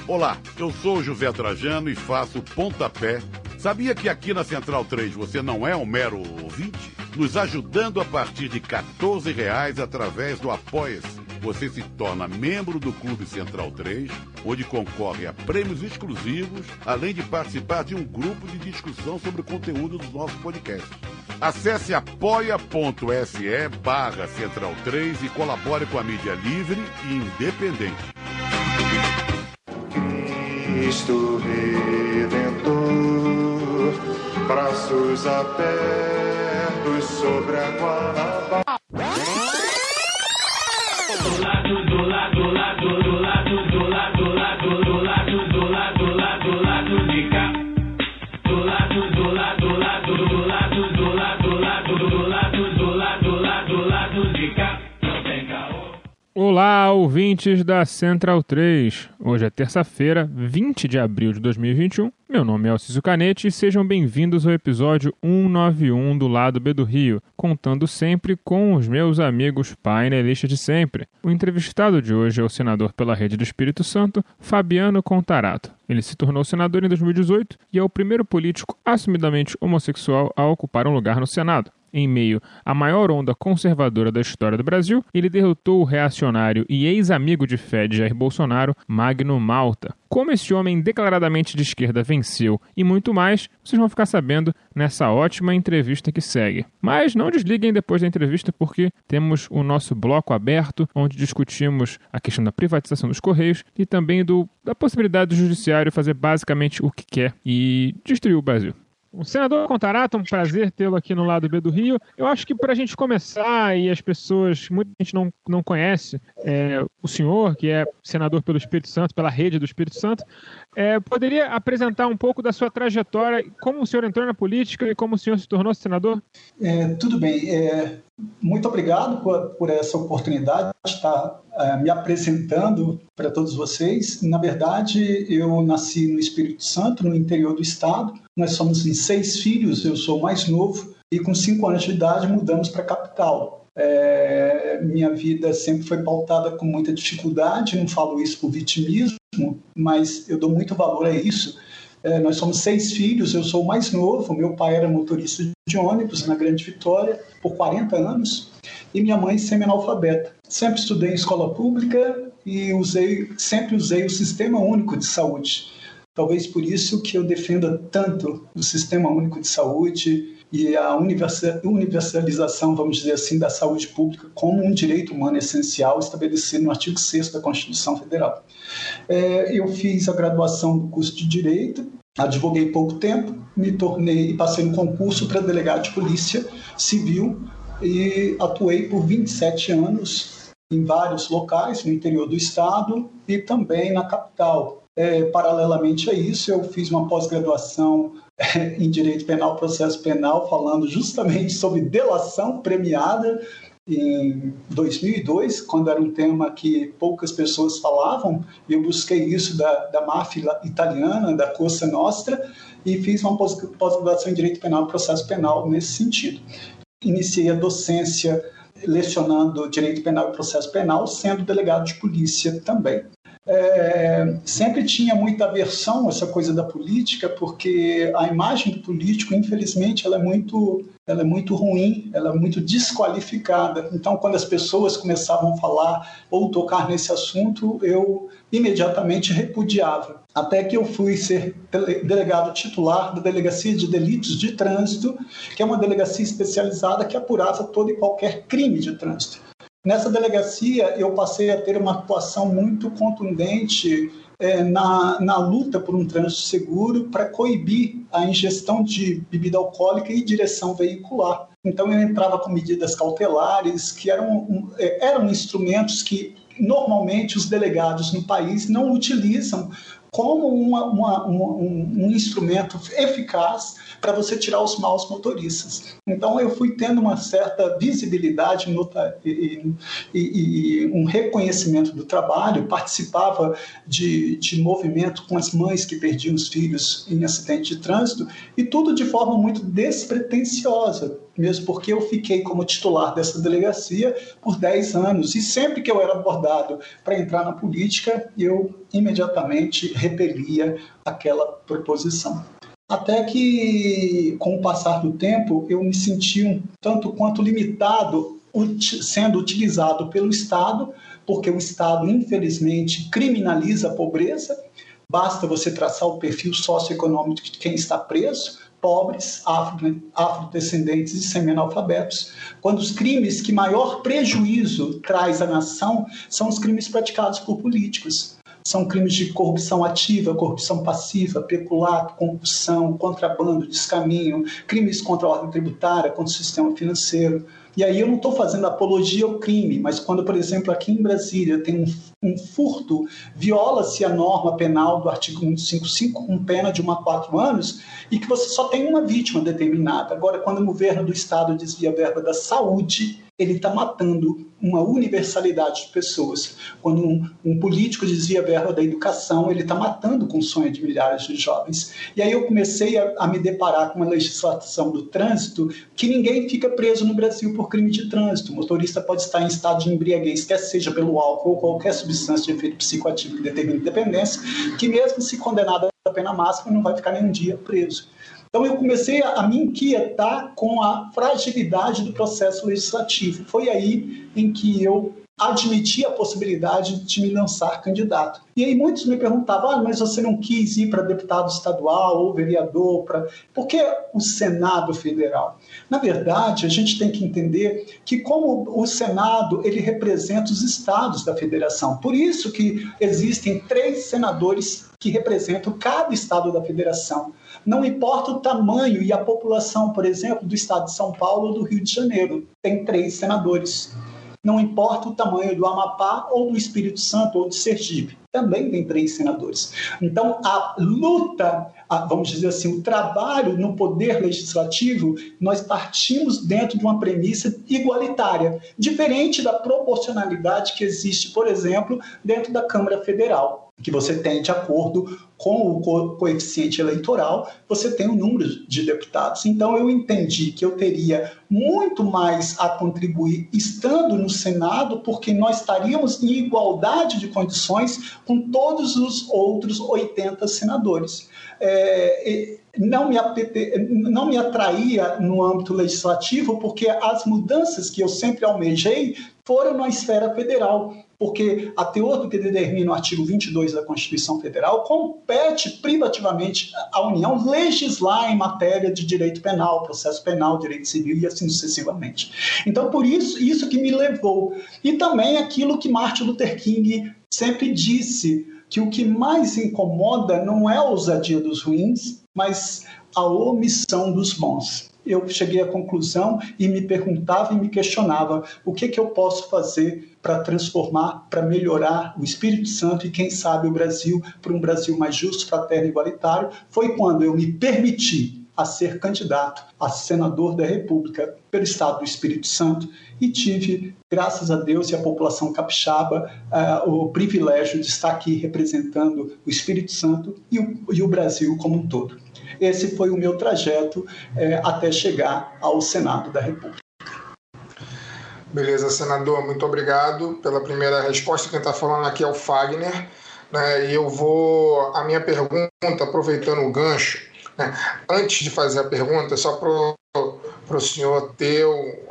Olá, eu sou o José Trajano e faço Pontapé. Sabia que aqui na Central 3 você não é um mero ouvinte? Nos ajudando a partir de R$14 através do Apoia-se. Você se torna membro do Clube Central 3, onde concorre a prêmios exclusivos, além de participar de um grupo de discussão sobre o conteúdo dos nossos podcasts. Acesse apoia.se/Central 3 e colabore com a mídia livre e independente. Cristo Redentor, braços abertos sobre a Guanabara. Olá, ouvintes da Central 3. Hoje é terça-feira, 20 de abril de 2021. Meu nome é Alcísio Canete e sejam bem-vindos ao episódio 191 do Lado B do Rio, contando sempre com os meus amigos painelistas de sempre. O entrevistado de hoje é o senador pela Rede do Espírito Santo, Fabiano Contarato. Ele se tornou senador em 2018 e é o primeiro político assumidamente homossexual a ocupar um lugar no Senado. Em meio à maior onda conservadora da história do Brasil, ele derrotou o reacionário e ex-amigo de fé de Jair Bolsonaro, Magno Malta. Como esse homem declaradamente de esquerda venceu e muito mais, vocês vão ficar sabendo nessa ótima entrevista que segue. Mas não desliguem depois da entrevista porque temos o nosso bloco aberto, onde discutimos a questão da privatização dos Correios e também da possibilidade do judiciário fazer basicamente o que quer e destruir o Brasil. O senador Contarato, um prazer tê-lo aqui no Lado B do Rio. Eu acho que para a gente começar, e as pessoas, muita gente não conhece o senhor, que é senador pelo Espírito Santo, pela Rede do Espírito Santo, poderia apresentar um pouco da sua trajetória, como o senhor entrou na política e como o senhor se tornou senador? Tudo bem. Muito obrigado por essa oportunidade de estar me apresentando para todos vocês. Na verdade, eu nasci no Espírito Santo, no interior do estado. Nós somos em 6 filhos, eu sou o mais novo, e com 5 anos de idade mudamos para a capital. Minha vida sempre foi pautada com muita dificuldade, não falo isso por vitimismo, mas eu dou muito valor a isso. Nós somos 6 filhos, eu sou o mais novo, meu pai era motorista de ônibus na Grande Vitória por 40 anos e minha mãe semi-analfabeta. Sempre estudei em escola pública e sempre usei o Sistema Único de Saúde. Talvez por isso que eu defenda tanto o Sistema Único de Saúde e a universalização, vamos dizer assim, da saúde pública como um direito humano essencial estabelecido no artigo 6º da Constituição Federal. Eu fiz a graduação do curso de Direito, advoguei pouco tempo, me tornei e passei no concurso para delegado de Polícia Civil e atuei por 27 anos em vários locais no interior do estado e também na capital. Paralelamente a isso, eu fiz uma pós-graduação em Direito Penal, Processo Penal, falando justamente sobre delação premiada em 2002, quando era um tema que poucas pessoas falavam. Eu busquei isso da máfia italiana, da Cosa Nostra, e fiz uma pós-graduação em Direito Penal e Processo Penal nesse sentido. Iniciei a docência lecionando Direito Penal e Processo Penal, sendo delegado de polícia também. Sempre tinha muita aversão a essa coisa da política, porque a imagem do político, infelizmente, ela é muito ruim, ela é muito desqualificada. Então, quando as pessoas começavam a falar ou tocar nesse assunto, eu imediatamente repudiava. Até que eu fui ser delegado titular da Delegacia de Delitos de Trânsito, que é uma delegacia especializada que apurava todo e qualquer crime de trânsito. Nessa delegacia, eu passei a ter uma atuação muito contundente na luta por um trânsito seguro para coibir a ingestão de bebida alcoólica e direção veicular. Então, eu entrava com medidas cautelares, que eram instrumentos que, normalmente, os delegados no país não utilizam como um instrumento eficaz para você tirar os maus motoristas. Então, eu fui tendo uma certa visibilidade e um reconhecimento do trabalho, participava de movimento com as mães que perdiam os filhos em acidente de trânsito, e tudo de forma muito despretensiosa. mesmo porque eu fiquei como titular dessa delegacia por 10 anos, e sempre que eu era abordado para entrar na política, eu imediatamente repelia aquela proposição. Até que, com o passar do tempo, eu me senti um tanto quanto limitado sendo utilizado pelo Estado, porque o Estado, infelizmente, criminaliza a pobreza. Basta você traçar o perfil socioeconômico de quem está preso, pobres, afrodescendentes e semi-analfabetos, quando os crimes que maior prejuízo traz à nação são os crimes praticados por políticos. São crimes de corrupção ativa, corrupção passiva, peculato, corrupção, contrabando, descaminho, crimes contra a ordem tributária, contra o sistema financeiro. E aí eu não estou fazendo apologia ao crime, mas quando, por exemplo, aqui em Brasília tem um furto, viola-se a norma penal do artigo 155 com pena de 1 a 4 anos e que você só tem uma vítima determinada. Agora, quando o governo do Estado desvia a verba da saúde, ele está matando uma universalidade de pessoas. Quando um político desvia a verba da educação, ele está matando com o sonho de milhares de jovens. E aí eu comecei a me deparar com uma legislação do trânsito que ninguém fica preso no Brasil por crime de trânsito. O motorista pode estar em estado de embriaguez, quer seja pelo álcool ou qualquer substância de efeito psicoativo que determine dependência, que mesmo se condenado à pena máxima não vai ficar nem um dia preso. Então eu comecei a me inquietar com a fragilidade do processo legislativo. Foi aí em que eu admiti a possibilidade de me lançar candidato. E aí muitos me perguntavam, mas você não quis ir para deputado estadual ou vereador? Por que o Senado Federal? Na verdade, a gente tem que entender que como o Senado, ele representa os estados da federação. Por isso que existem 3 senadores que representam cada estado da federação. Não importa o tamanho e a população, por exemplo, do estado de São Paulo ou do Rio de Janeiro. Tem 3 senadores. Não importa o tamanho do Amapá ou do Espírito Santo ou de Sergipe. Também tem 3 senadores. Então, a luta, vamos dizer assim, o trabalho no poder legislativo, nós partimos dentro de uma premissa igualitária, diferente da proporcionalidade que existe, por exemplo, dentro da Câmara Federal, que você tem, de acordo com o coeficiente eleitoral, você tem o número de deputados. Então, eu entendi que eu teria muito mais a contribuir estando no Senado, porque nós estaríamos em igualdade de condições com todos os outros 80 senadores. Não me atraía no âmbito legislativo, porque as mudanças que eu sempre almejei foram na esfera federal, porque a teor do que determina o artigo 22 da Constituição Federal compete privativamente à União legislar em matéria de direito penal, processo penal, direito civil e assim sucessivamente. Então, por isso que me levou. E também aquilo que Martin Luther King sempre disse, que o que mais incomoda não é a ousadia dos ruins, mas a omissão dos bons. Eu cheguei à conclusão e me perguntava e me questionava o que eu posso fazer para transformar, para melhorar o Espírito Santo e, quem sabe, o Brasil para um Brasil mais justo, fraterno e igualitário. Foi quando eu me permiti a ser candidato a senador da República pelo Estado do Espírito Santo e tive, graças a Deus e a população capixaba, o privilégio de estar aqui representando o Espírito Santo e o Brasil como um todo. Esse foi o meu trajeto até chegar ao Senado da República. Beleza, senador, muito obrigado pela primeira resposta. Quem está falando aqui é o Fagner, né? E eu vou, a minha pergunta, aproveitando o gancho, né? Antes de fazer a pergunta, só para o senhor ter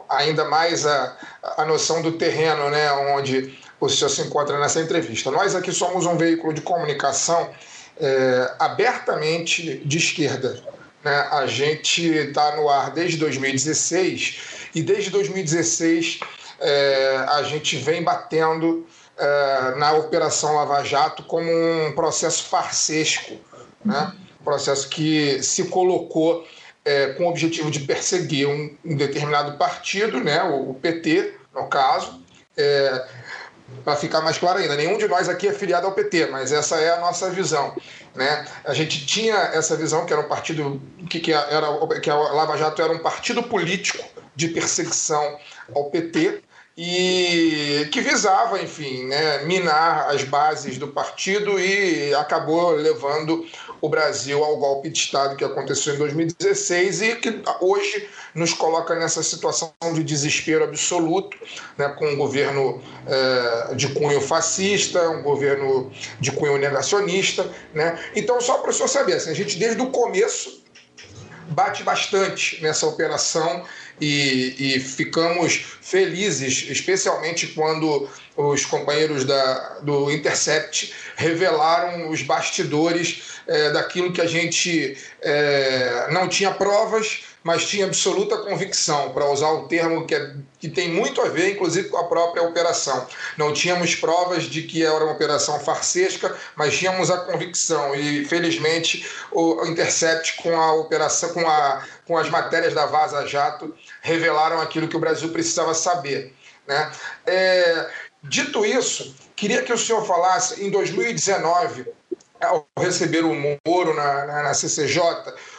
ainda mais a noção do terreno, né, onde o senhor se encontra nessa entrevista. Nós aqui somos um veículo de comunicação abertamente de esquerda, né? A gente está no ar desde 2016 e desde 2016 a gente vem batendo na Operação Lava Jato como um processo farsesco, né? Um processo que se colocou com o objetivo de perseguir um determinado partido, né? O PT, no caso. Para ficar mais claro ainda, nenhum de nós aqui é filiado ao PT, mas essa é a nossa visão, né? A gente tinha essa visão que era um partido que a Lava Jato era um partido político de perseguição ao PT, e que visava, enfim, né, minar as bases do partido e acabou levando o Brasil ao golpe de Estado que aconteceu em 2016 e que hoje nos coloca nessa situação de desespero absoluto, né, com um governo de cunho fascista, um governo de cunho negacionista, né? Então, só para o senhor saber, assim, a gente desde o começo bate bastante nessa operação e ficamos felizes, especialmente quando os companheiros do Intercept revelaram os bastidores daquilo que a gente não tinha provas, mas tinha absoluta convicção, para usar um termo que tem muito a ver, inclusive, com a própria operação. Não tínhamos provas de que era uma operação farsesca, mas tínhamos a convicção. E, felizmente, o Intercept, com a operação, com as matérias da Vaza Jato, revelaram aquilo que o Brasil precisava saber, né? Dito isso, queria que o senhor falasse, em 2019, ao receber o Moro na CCJ,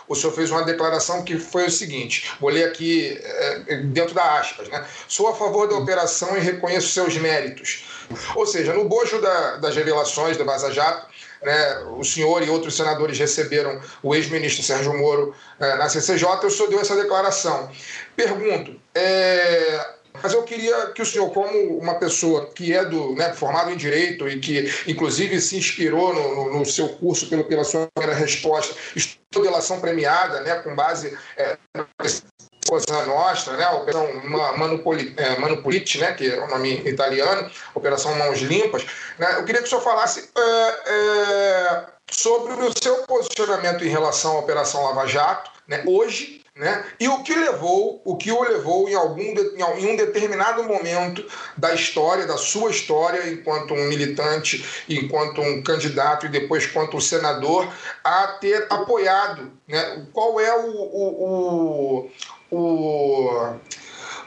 o senhor fez uma declaração que foi o seguinte, vou ler aqui dentro da aspas, né? Sou a favor da operação e reconheço seus méritos. Ou seja, no bojo das revelações da Vaza Jato, né, o senhor e outros senadores receberam o ex-ministro Sérgio Moro na CCJ, o senhor deu essa declaração. Pergunto, mas eu queria que o senhor, como uma pessoa que é formado em Direito e que, inclusive, se inspirou no seu curso pela sua primeira resposta, estudou delação premiada, né, com base na Cosa Nostra, né, a Operação Mano Pulite, né, que é o nome italiano, Operação Mãos Limpas, né, eu queria que o senhor falasse sobre o seu posicionamento em relação à Operação Lava Jato, né, hoje, né? E o que o levou em um determinado momento da história, da sua história, enquanto um militante, enquanto um candidato e depois enquanto um senador, a ter apoiado, né? Qual é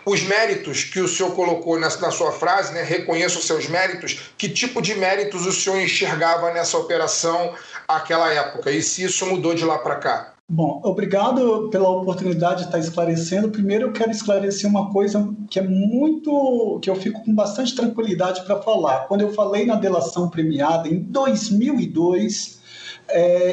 os méritos que o senhor colocou na sua frase, né? Reconheço os seus méritos. Que tipo de méritos o senhor enxergava nessa operação àquela época? E se isso mudou de lá para cá? Bom, obrigado pela oportunidade de estar esclarecendo. Primeiro eu quero esclarecer uma coisa que eu fico com bastante tranquilidade para falar. Quando eu falei na delação premiada em 2002,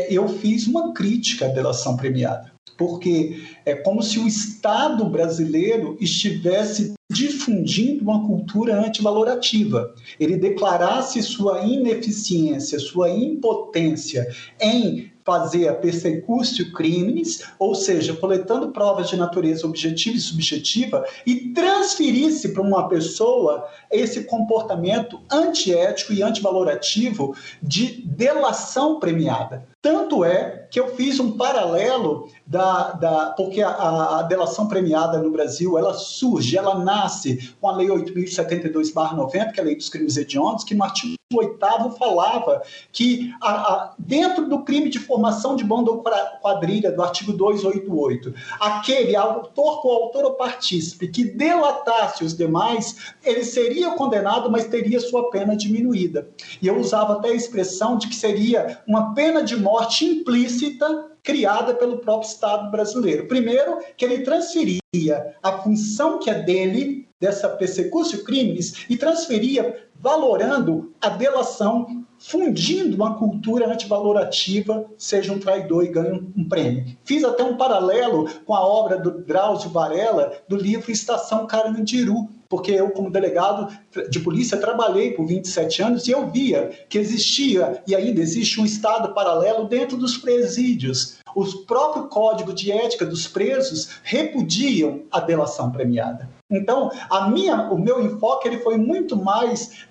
eu fiz uma crítica à delação premiada, porque é como se o Estado brasileiro estivesse difundindo uma cultura antivalorativa. Ele declarasse sua ineficiência, sua impotência em fazer a persecutio crimes, ou seja, coletando provas de natureza objetiva e subjetiva, e transferisse para uma pessoa esse comportamento antiético e antivalorativo de delação premiada. Tanto é que eu fiz um paralelo porque a delação premiada no Brasil, ela surge, ela nasce com a Lei 8.072/90, que é a Lei dos Crimes Hediondos, que no artigo 8º falava que dentro do crime de formação de bando ou quadrilha, do artigo 288, aquele autor, coautor ou partícipe que delatasse os demais, ele seria condenado, mas teria sua pena diminuída. E eu usava até a expressão de que seria uma pena de morte implícita criada pelo próprio Estado brasileiro. Primeiro, que ele transferia a função que é dele, dessa persecutio crimes, e transferia valorando a delação, fundindo uma cultura antivalorativa, seja um traidor e ganhe um prêmio. Fiz até um paralelo com a obra do Drauzio Varela, do livro Estação Carandiru, porque eu, como delegado de polícia, trabalhei por 27 anos e eu via que existia, e ainda existe, um estado paralelo dentro dos presídios. O próprio Código de Ética dos presos repudiam a delação premiada. Então, o meu enfoque ele foi muito mais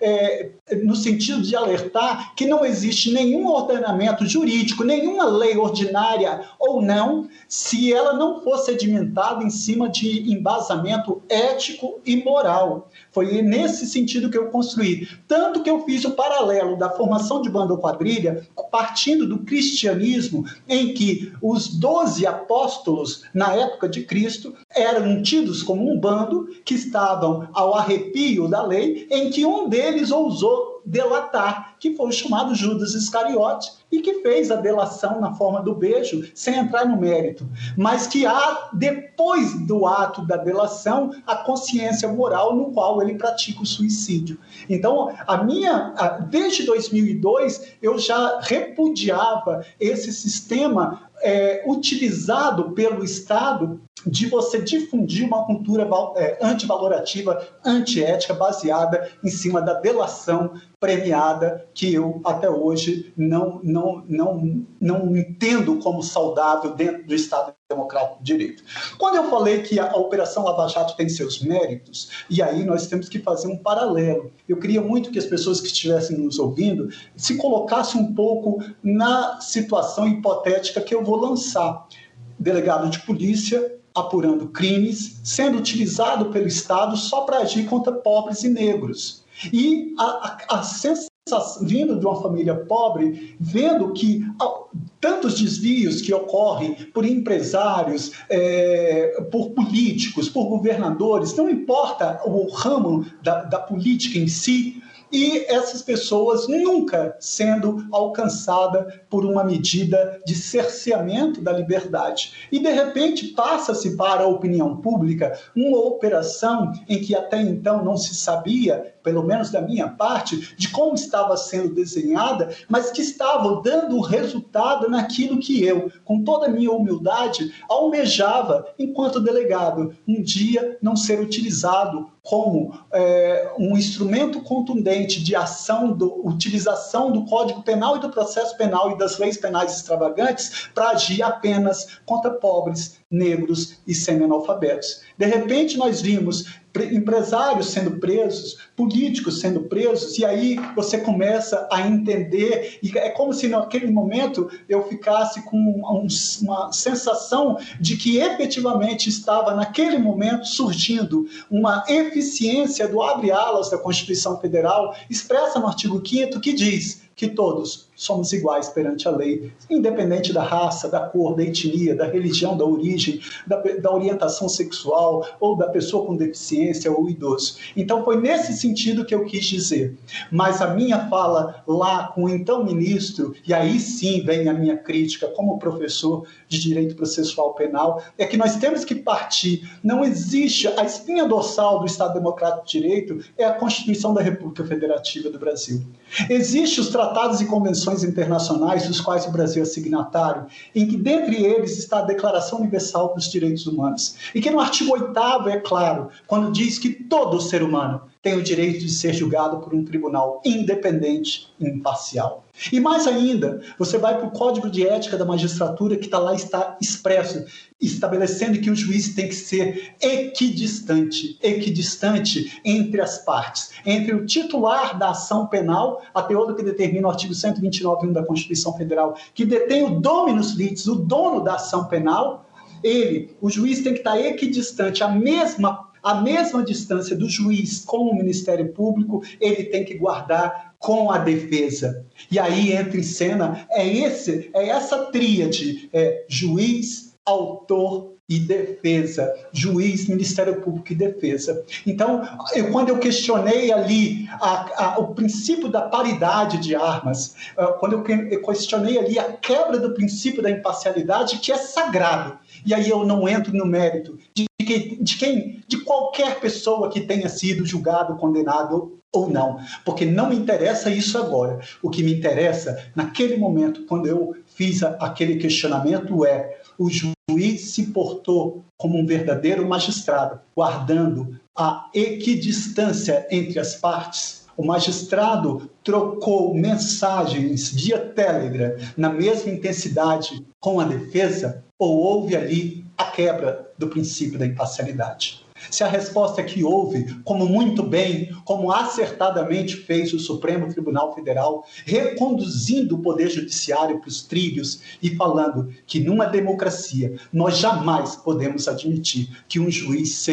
no sentido de alertar que não existe nenhum ordenamento jurídico, nenhuma lei ordinária ou não, se ela não for sedimentada em cima de embasamento ético e moral. Foi nesse sentido que eu construí. Tanto que eu fiz o paralelo da formação de bando ou quadrilha, partindo do cristianismo, em que os 12 apóstolos, na época de Cristo, eram tidos como um bando que estavam ao arrepio da lei, em que um deles ousou delatar, que foi o chamado Judas Iscariote, e que fez a delação na forma do beijo, sem entrar no mérito, mas que há, depois do ato da delação, a consciência moral no qual ele pratica o suicídio. Então, desde 2002, eu já repudiava esse sistema utilizado pelo Estado de você difundir uma cultura antivalorativa, antiética, baseada em cima da delação premiada, que eu até hoje não entendo como saudável dentro do Estado Democrático de Direito. Quando eu falei que a Operação Lava Jato tem seus méritos, e aí nós temos que fazer um paralelo. Eu queria muito que as pessoas que estivessem nos ouvindo se colocassem um pouco na situação hipotética que eu vou lançar. Delegado de polícia apurando crimes, sendo utilizado pelo Estado só para agir contra pobres e negros. E a sensação, vindo de uma família pobre, vendo que tantos desvios que ocorrem por empresários, por políticos, por governadores, não importa o ramo da política em si, e essas pessoas nunca sendo alcançadas por uma medida de cerceamento da liberdade. E, de repente, passa-se para a opinião pública uma operação em que até então não se sabia, pelo menos da minha parte, de como estava sendo desenhada, mas que estava dando resultado naquilo que eu, com toda a minha humildade, almejava enquanto delegado, um dia não ser utilizado como um instrumento contundente de utilização do Código Penal e do processo penal e das leis penais extravagantes para agir apenas contra pobres, negros e semi-analfabetos. De repente, nós vimos empresários sendo presos, políticos sendo presos, e aí você começa a entender, e é como se naquele momento eu ficasse com uma sensação de que efetivamente estava naquele momento surgindo uma eficiência do abre-alas da Constituição Federal, expressa no artigo 5º, que diz que todos somos iguais perante a lei, independente da raça, da cor, da etnia, da religião, da origem, da orientação sexual, ou da pessoa com deficiência ou idoso. Então foi nesse sentido que eu quis dizer. Mas a minha fala lá com o então ministro, e aí sim vem a minha crítica como professor de Direito Processual Penal, é que nós temos que partir. Não existe, a espinha dorsal do Estado Democrático de Direito é a Constituição da República Federativa do Brasil. Existem os tratados e convenções internacionais dos quais o Brasil é signatário, em que dentre eles está a Declaração Universal dos Direitos Humanos, e que no artigo 8º é claro, quando diz que todo ser humano tem o direito de ser julgado por um tribunal independente e imparcial. E mais ainda, você vai para o Código de Ética da Magistratura, que está expresso, estabelecendo que o juiz tem que ser equidistante entre as partes, entre o titular da ação penal, até o que determina o artigo 129.1 da Constituição Federal, que detém o dominus litis, o dono da ação penal, o juiz tem que estar equidistante, a mesma distância do juiz com o Ministério Público, ele tem que guardar com a defesa. E aí entra em cena, essa tríade, juiz, autor e defesa, juiz, Ministério Público e defesa. Então, quando eu questionei ali o princípio da paridade de armas, quando eu questionei ali a quebra do princípio da imparcialidade, que é sagrado, e aí eu não entro no mérito de qualquer pessoa que tenha sido julgado, condenado ou não, porque não me interessa isso agora. O que me interessa, naquele momento, quando eu fiz aquele questionamento, o juiz se portou como um verdadeiro magistrado, guardando a equidistância entre as partes. O magistrado trocou mensagens via Telegram na mesma intensidade com a defesa, ou houve ali a quebra do princípio da imparcialidade? Se a resposta é que houve, como muito bem, como acertadamente fez o Supremo Tribunal Federal, reconduzindo o Poder Judiciário para os trilhos e falando que numa democracia nós jamais podemos admitir que um juiz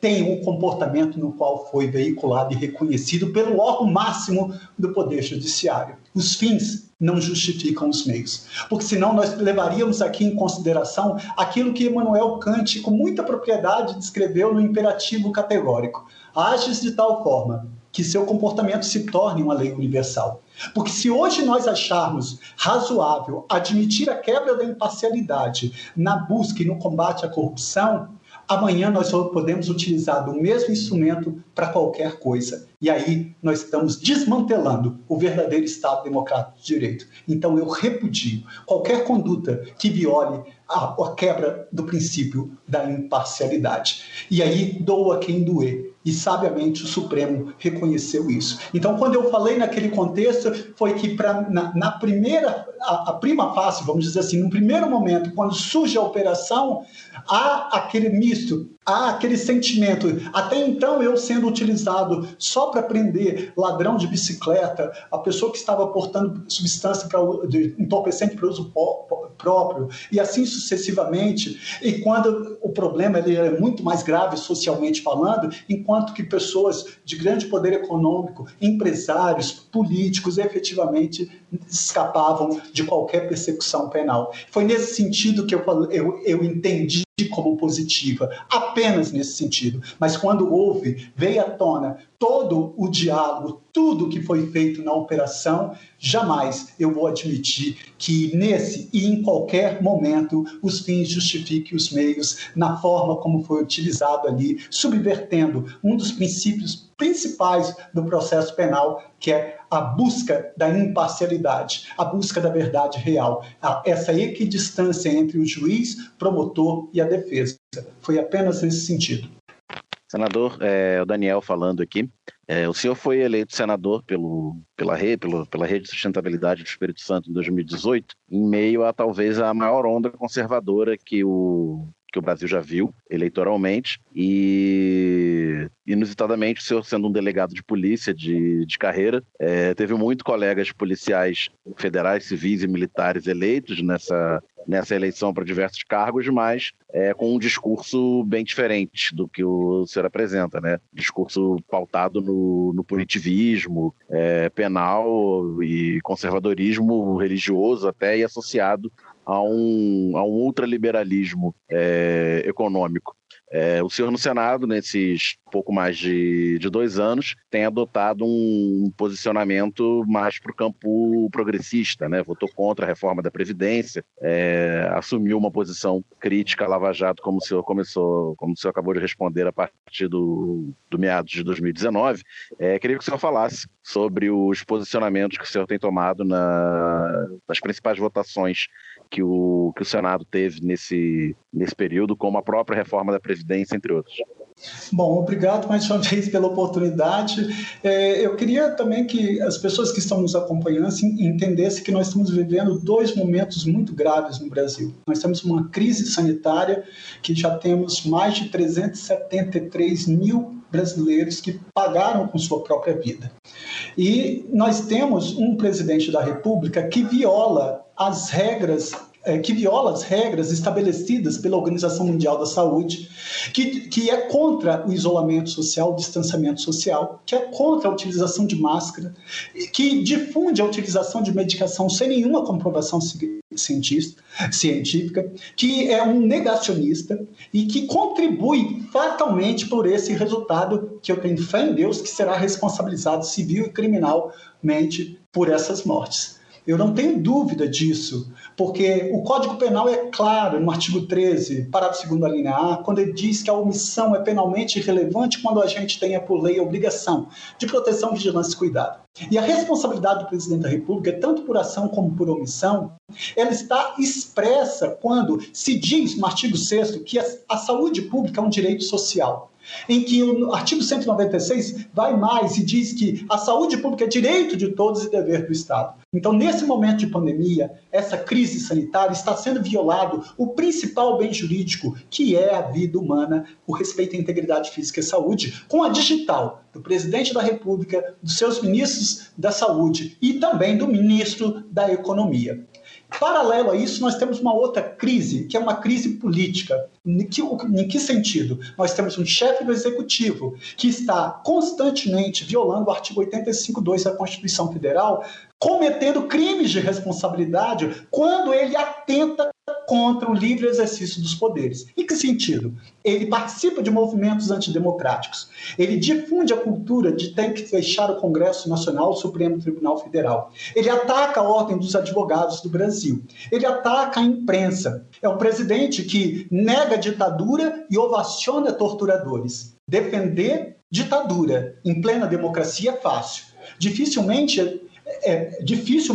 tenha um comportamento no qual foi veiculado e reconhecido pelo órgão máximo do Poder Judiciário. Os fins não justificam os meios, porque senão nós levaríamos aqui em consideração aquilo que Immanuel Kant, com muita propriedade, descreveu no imperativo categórico. Ages de tal forma que seu comportamento se torne uma lei universal. Porque se hoje nós acharmos razoável admitir a quebra da imparcialidade na busca e no combate à corrupção, amanhã nós podemos utilizar do mesmo instrumento para qualquer coisa. E aí nós estamos desmantelando o verdadeiro Estado democrático de direito. Então eu repudio qualquer conduta que viole a quebra do princípio da imparcialidade. E aí doa quem doer. E sabiamente o Supremo reconheceu isso. Então, quando eu falei naquele contexto, foi que na primeira, a prima facie, vamos dizer assim, no primeiro momento, quando surge a operação, há aquele misto, há aquele sentimento. Até então, eu sendo utilizado só para prender ladrão de bicicleta, a pessoa que estava portando substância entorpecente para uso próprio, e assim sucessivamente. E quando o problema ele é muito mais grave socialmente falando, enquanto que pessoas de grande poder econômico, empresários, políticos, efetivamente escapavam de qualquer persecução penal. Foi nesse sentido que eu entendi como positiva, apenas nesse sentido. Mas quando veio à tona todo o diálogo, tudo que foi feito na operação, jamais eu vou admitir que nesse e em qualquer momento os fins justifiquem os meios na forma como foi utilizado ali, subvertendo um dos princípios principais do processo penal, que é a busca da imparcialidade, a busca da verdade real, essa equidistância entre o juiz, promotor e a defesa. Foi apenas nesse sentido. Senador, o Daniel falando aqui. O senhor foi eleito senador pela Rede de Sustentabilidade do Espírito Santo em 2018, em meio a talvez a maior onda conservadora que o Brasil já viu eleitoralmente, e inusitadamente o senhor, sendo um delegado de polícia de carreira, teve muitos colegas policiais federais, civis e militares eleitos nessa eleição para diversos cargos, mas com um discurso bem diferente do que o senhor apresenta, né? Discurso pautado no punitivismo penal e conservadorismo religioso até, e associado a um ultraliberalismo econômico. O senhor no Senado, nesses pouco mais de 2 anos, tem adotado um posicionamento mais para o campo progressista, né? Votou contra a reforma da Previdência, assumiu uma posição crítica à Lava Jato, como o senhor acabou de responder a partir do meados de 2019. Queria que o senhor falasse sobre os posicionamentos que o senhor tem tomado nas principais votações que o Senado teve nesse período, como a própria reforma da Previdência, entre outros. Bom, obrigado mais uma vez pela oportunidade. Eu queria também que as pessoas que estão nos acompanhando entendessem que nós estamos vivendo 2 momentos muito graves no Brasil. Nós temos uma crise sanitária que já temos mais de 373 mil brasileiros que pagaram com sua própria vida. E nós temos um presidente da República que viola as regras estabelecidas pela Organização Mundial da Saúde, que é contra o isolamento social, o distanciamento social, que é contra a utilização de máscara, que difunde a utilização de medicação sem nenhuma comprovação científica, que é um negacionista e que contribui fatalmente por esse resultado, que eu tenho fé em Deus, que será responsabilizado civil e criminalmente por essas mortes. Eu não tenho dúvida disso, porque o Código Penal é claro no artigo 13, parágrafo 2º da linha A, quando ele diz que a omissão é penalmente irrelevante quando a gente tenha por lei a obrigação de proteção, vigilância e cuidado. E a responsabilidade do presidente da República, tanto por ação como por omissão, ela está expressa quando se diz no artigo 6º que a saúde pública é um direito social, em que o artigo 196 vai mais e diz que a saúde pública é direito de todos e dever do Estado. Então, nesse momento de pandemia, essa crise sanitária, está sendo violado o principal bem jurídico, que é a vida humana, o respeito à integridade física e saúde, com a digital do presidente da República, dos seus ministros da Saúde e também do ministro da Economia. Paralelo a isso, nós temos uma outra crise, que é uma crise política. Em que sentido? Nós temos um chefe do Executivo que está constantemente violando o artigo 85.2 da Constituição Federal, cometendo crimes de responsabilidade quando ele atenta contra o livre exercício dos poderes. Em que sentido? Ele participa de movimentos antidemocráticos. Ele difunde a cultura de ter que fechar o Congresso Nacional, o Supremo Tribunal Federal. Ele ataca a ordem dos advogados do Brasil. Ele ataca a imprensa. É um presidente que nega a ditadura e ovaciona torturadores. Defender ditadura em plena democracia é fácil. Difícil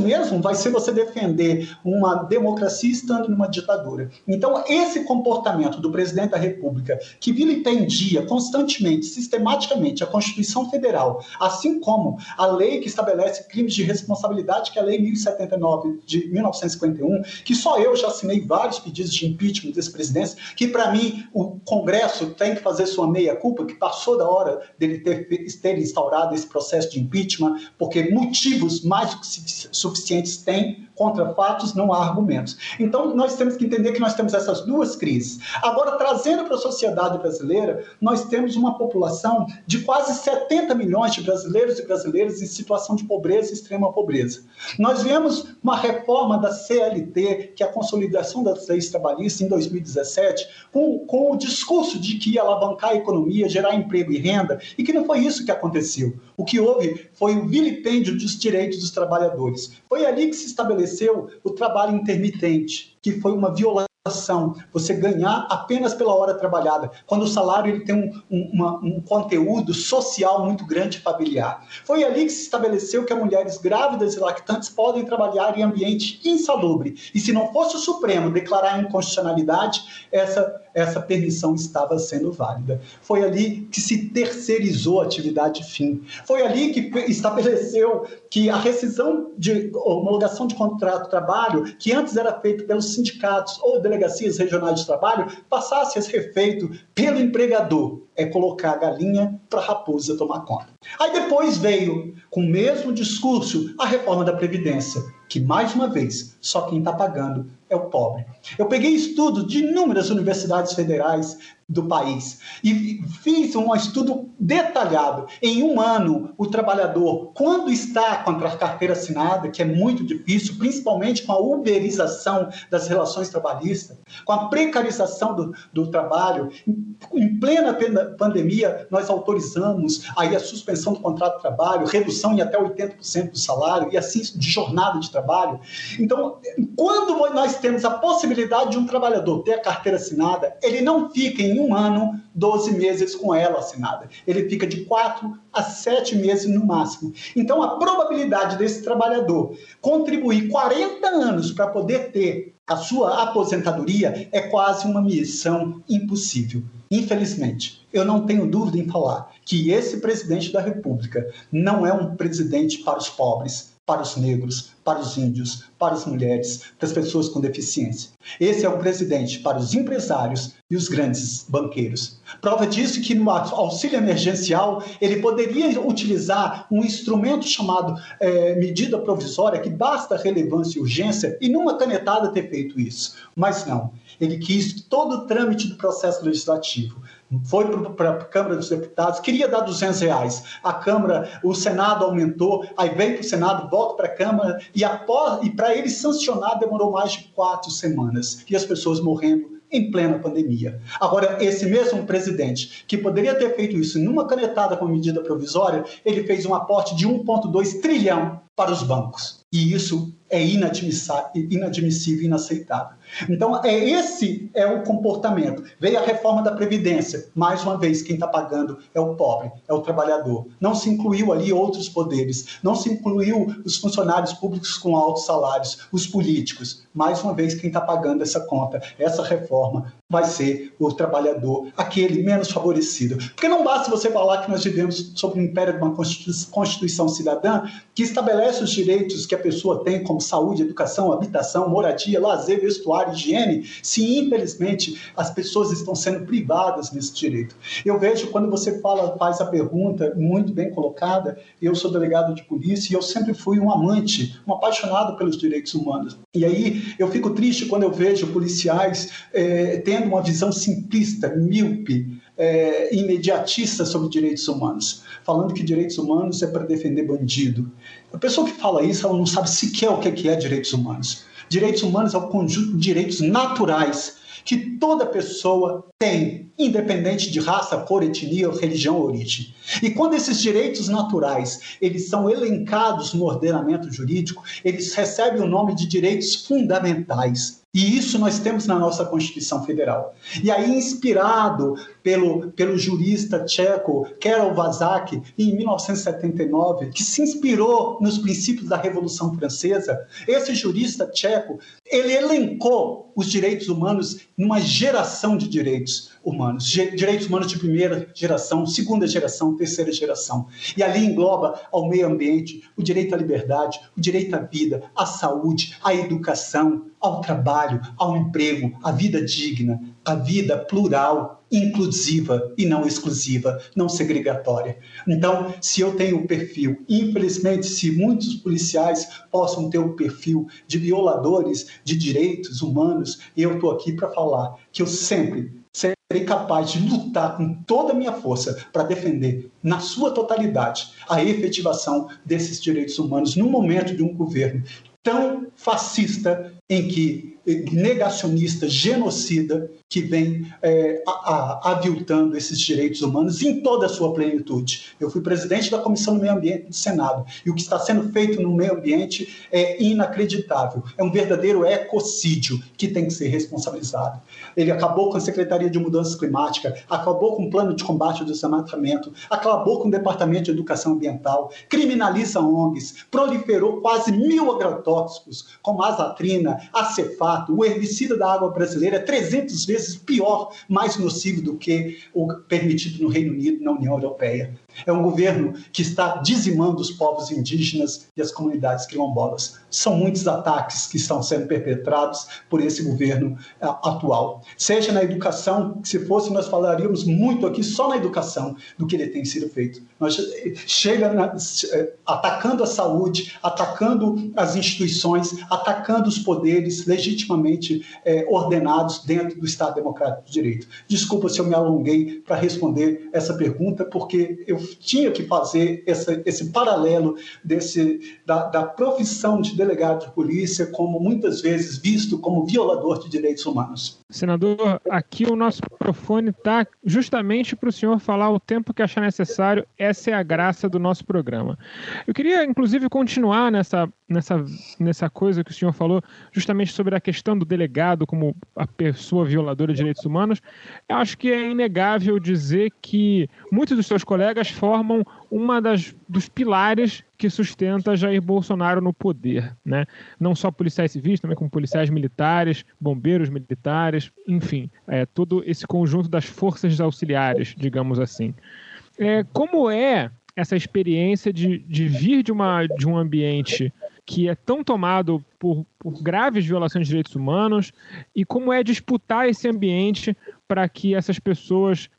mesmo vai ser você defender uma democracia estando numa ditadura. Então, esse comportamento do presidente da República, que vilipendia constantemente, sistematicamente, a Constituição Federal, assim como a lei que estabelece crimes de responsabilidade, que é a Lei 1079 de 1951, que só eu já assinei vários pedidos de impeachment desse presidente, que, para mim, o Congresso tem que fazer sua meia-culpa, que passou da hora dele ter instaurado esse processo de impeachment, porque motivos mais do que suficientes tem, contra fatos não há argumentos. Então, nós temos que entender que nós temos essas duas crises. Agora, trazendo para a sociedade brasileira, nós temos uma população de quase 70 milhões de brasileiros e brasileiras em situação de pobreza e extrema pobreza. Nós vemos uma reforma da CLT, que é a consolidação das leis trabalhistas, em 2017, com o discurso de que ia alavancar a economia, gerar emprego e renda, e que não foi isso que aconteceu. O que houve foi o vilipêndio dos direitos dos trabalhadores. Foi ali que se estabeleceu o trabalho intermitente, que foi uma violação. Você ganhar apenas pela hora trabalhada, quando o salário ele tem um conteúdo social muito grande e familiar. Foi ali que se estabeleceu que as mulheres grávidas e lactantes podem trabalhar em ambiente insalubre. E se não fosse o Supremo declarar a inconstitucionalidade, essa permissão estava sendo válida. Foi ali que se terceirizou a atividade fim. Foi ali que estabeleceu que a rescisão de homologação de contrato de trabalho, que antes era feito pelos sindicatos ou delegacias regionais de trabalho, passasse a ser feito pelo empregador. É colocar a galinha para a raposa tomar conta. Aí depois veio, com o mesmo discurso, a reforma da Previdência, que, mais uma vez, só quem está pagando é o pobre. Eu peguei estudos de inúmeras universidades federais do país e fiz um estudo detalhado. Em um ano, o trabalhador, quando está com a carteira assinada, que é muito difícil, principalmente com a uberização das relações trabalhistas, com a precarização do trabalho, em plena pandemia, nós autorizamos aí a suspensão do contrato de trabalho, redução em até 80% do salário e assim de jornada de trabalho. Então, quando nós temos a possibilidade de um trabalhador ter a carteira assinada, ele não fica em um ano, 12 meses com ela assinada. Ele fica de 4 a 7 meses no máximo. Então, a probabilidade desse trabalhador contribuir 40 anos para poder ter a sua aposentadoria é quase uma missão impossível. Infelizmente, eu não tenho dúvida em falar que esse presidente da República não é um presidente para os pobres, para os negros, para os índios, para as mulheres, para as pessoas com deficiência. Esse é um presidente para os empresários e os grandes banqueiros. Prova disso que no auxílio emergencial ele poderia utilizar um instrumento chamado medida provisória, que basta relevância e urgência, e numa canetada ter feito isso. Mas não, ele quis todo o trâmite do processo legislativo. Foi para a Câmara dos Deputados, queria dar R$200. A Câmara, o Senado aumentou, aí veio para o Senado, volta para a Câmara, e para ele sancionar demorou mais de 4 semanas. E as pessoas morrendo em plena pandemia. Agora, esse mesmo presidente, que poderia ter feito isso numa canetada com medida provisória, ele fez um aporte de 1,2 trilhão para os bancos. E isso é inadmissível e inaceitável. Então, esse é o comportamento. Veio a reforma da Previdência. Mais uma vez, quem está pagando é o pobre, é o trabalhador. Não se incluiu ali outros poderes. Não se incluiu os funcionários públicos com altos salários, os políticos. Mais uma vez, quem está pagando essa conta, essa reforma, vai ser o trabalhador, aquele menos favorecido. Porque não basta você falar que nós vivemos sob o império de uma Constituição cidadã que estabelece os direitos que a pessoa tem, como saúde, educação, habitação, moradia, lazer, vestuário, higiene, se infelizmente as pessoas estão sendo privadas desse direito. Eu vejo quando você faz a pergunta muito bem colocada, eu sou delegado de polícia e eu sempre fui um amante, um apaixonado pelos direitos humanos. E aí eu fico triste quando eu vejo policiais tendo uma visão simplista, míope, imediatista sobre direitos humanos, falando que direitos humanos é para defender bandido. A pessoa que fala isso, ela não sabe sequer o que é direitos humanos. Direitos humanos é o conjunto de direitos naturais que toda pessoa tem, independente de raça, cor, etnia, religião ou origem. E quando esses direitos naturais eles são elencados no ordenamento jurídico, eles recebem o nome de direitos fundamentais. E isso nós temos na nossa Constituição Federal. E aí, inspirado pelo jurista tcheco Karol Vazák, em 1979, que se inspirou nos princípios da Revolução Francesa, esse jurista tcheco, ele elencou os direitos humanos numa geração de direitos humanos. Direitos humanos de primeira geração, segunda geração, terceira geração. E ali engloba ao meio ambiente, o direito à liberdade, o direito à vida, à saúde, à educação, ao trabalho, ao emprego, à vida digna, à vida plural, inclusiva e não exclusiva, não segregatória. Então, se eu tenho o perfil, infelizmente, se muitos policiais possam ter o perfil de violadores de direitos humanos, eu estou aqui para falar que eu sempre serei capaz de lutar com toda a minha força para defender, na sua totalidade, a efetivação desses direitos humanos no momento de um governo tão fascista, em que negacionista, genocida, que vem aviltando esses direitos humanos em toda a sua plenitude. Eu fui presidente da Comissão do Meio Ambiente do Senado, e o que está sendo feito no meio ambiente é inacreditável. É um verdadeiro ecocídio que tem que ser responsabilizado. Ele acabou com a Secretaria de Mudança Climática, acabou com o Plano de Combate ao Desmatamento, acabou com o Departamento de Educação Ambiental, criminaliza ONGs, proliferou quase 1.000 agrotóxicos, como a azatrina, a cefato, o herbicida da água brasileira é 300 vezes pior, mais nocivo do que o permitido no Reino Unido e na União Europeia. É um governo que está dizimando os povos indígenas e as comunidades quilombolas. São muitos ataques que estão sendo perpetrados por esse governo atual. Seja na educação, se fosse, nós falaríamos muito aqui só na educação do que ele tem sido feito. Chega atacando a saúde, atacando as instituições, atacando os poderes legitimamente ordenados dentro do Estado Democrático de Direito. Desculpa se eu me alonguei para responder essa pergunta, porque eu tinha que fazer esse paralelo da profissão de delegado de polícia, como muitas vezes visto como violador de direitos humanos. Senador, aqui o nosso microfone está justamente para o senhor falar o tempo que achar necessário. Essa é a graça do nosso programa. Eu queria, inclusive, continuar nessa coisa que o senhor falou, justamente sobre a questão do delegado como a pessoa violadora de direitos humanos. Eu acho que é inegável dizer que muitos dos seus colegas formam dos pilares que sustenta Jair Bolsonaro no poder, né? Não só policiais civis, também como policiais militares, bombeiros militares, enfim, todo esse conjunto das forças auxiliares, digamos assim. Como é essa experiência de vir de um ambiente que é tão tomado por graves violações de direitos humanos, e como é disputar esse ambiente para que essas pessoas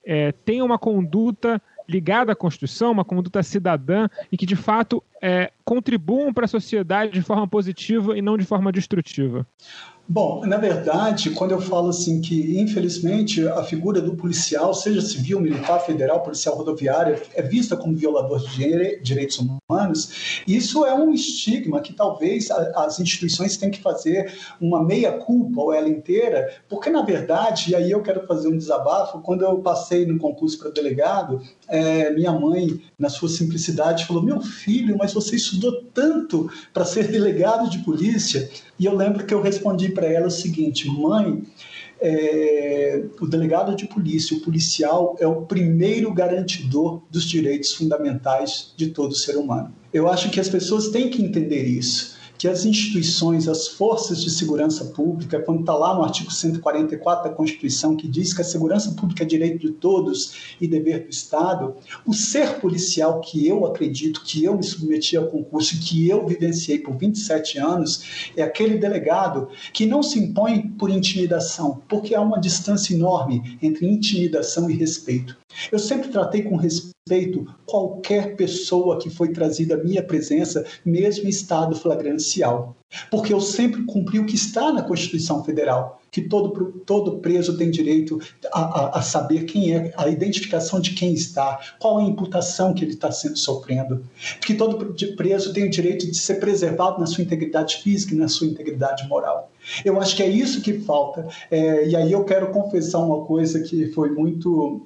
tenham uma conduta ligada à Constituição, uma conduta cidadã, e que, de fato, contribuam para a sociedade de forma positiva e não de forma destrutiva? Bom, na verdade, quando eu falo assim que, infelizmente, a figura do policial, seja civil, militar, federal, policial rodoviário, é vista como violador de direitos humanos, isso é um estigma que talvez as instituições tenham que fazer uma meia-culpa ou ela inteira, porque, na verdade, e aí eu quero fazer um desabafo, quando eu passei no concurso para delegado, minha mãe, na sua simplicidade, falou: meu filho, mas você estudou tanto para ser delegado de polícia? E eu lembro que eu respondi para ela o seguinte: mãe, o delegado de polícia, o policial, é o primeiro garantidor dos direitos fundamentais de todo ser humano. Eu acho que as pessoas têm que entender isso, que as instituições, as forças de segurança pública, quando está lá no artigo 144 da Constituição, que diz que a segurança pública é direito de todos e dever do Estado, o ser policial que eu acredito, que eu me submeti ao concurso, que eu vivenciei por 27 anos, é aquele delegado que não se impõe por intimidação, porque há uma distância enorme entre intimidação e respeito. Eu sempre tratei com respeito respeito qualquer pessoa que foi trazida à minha presença, mesmo em estado flagrancial. Porque eu sempre cumpri o que está na Constituição Federal, que todo preso tem direito a saber quem é, a identificação de quem está, qual a imputação que ele está sofrendo, que todo preso tem o direito de ser preservado na sua integridade física e na sua integridade moral. Eu acho que é isso que falta, e aí eu quero confessar uma coisa que foi muito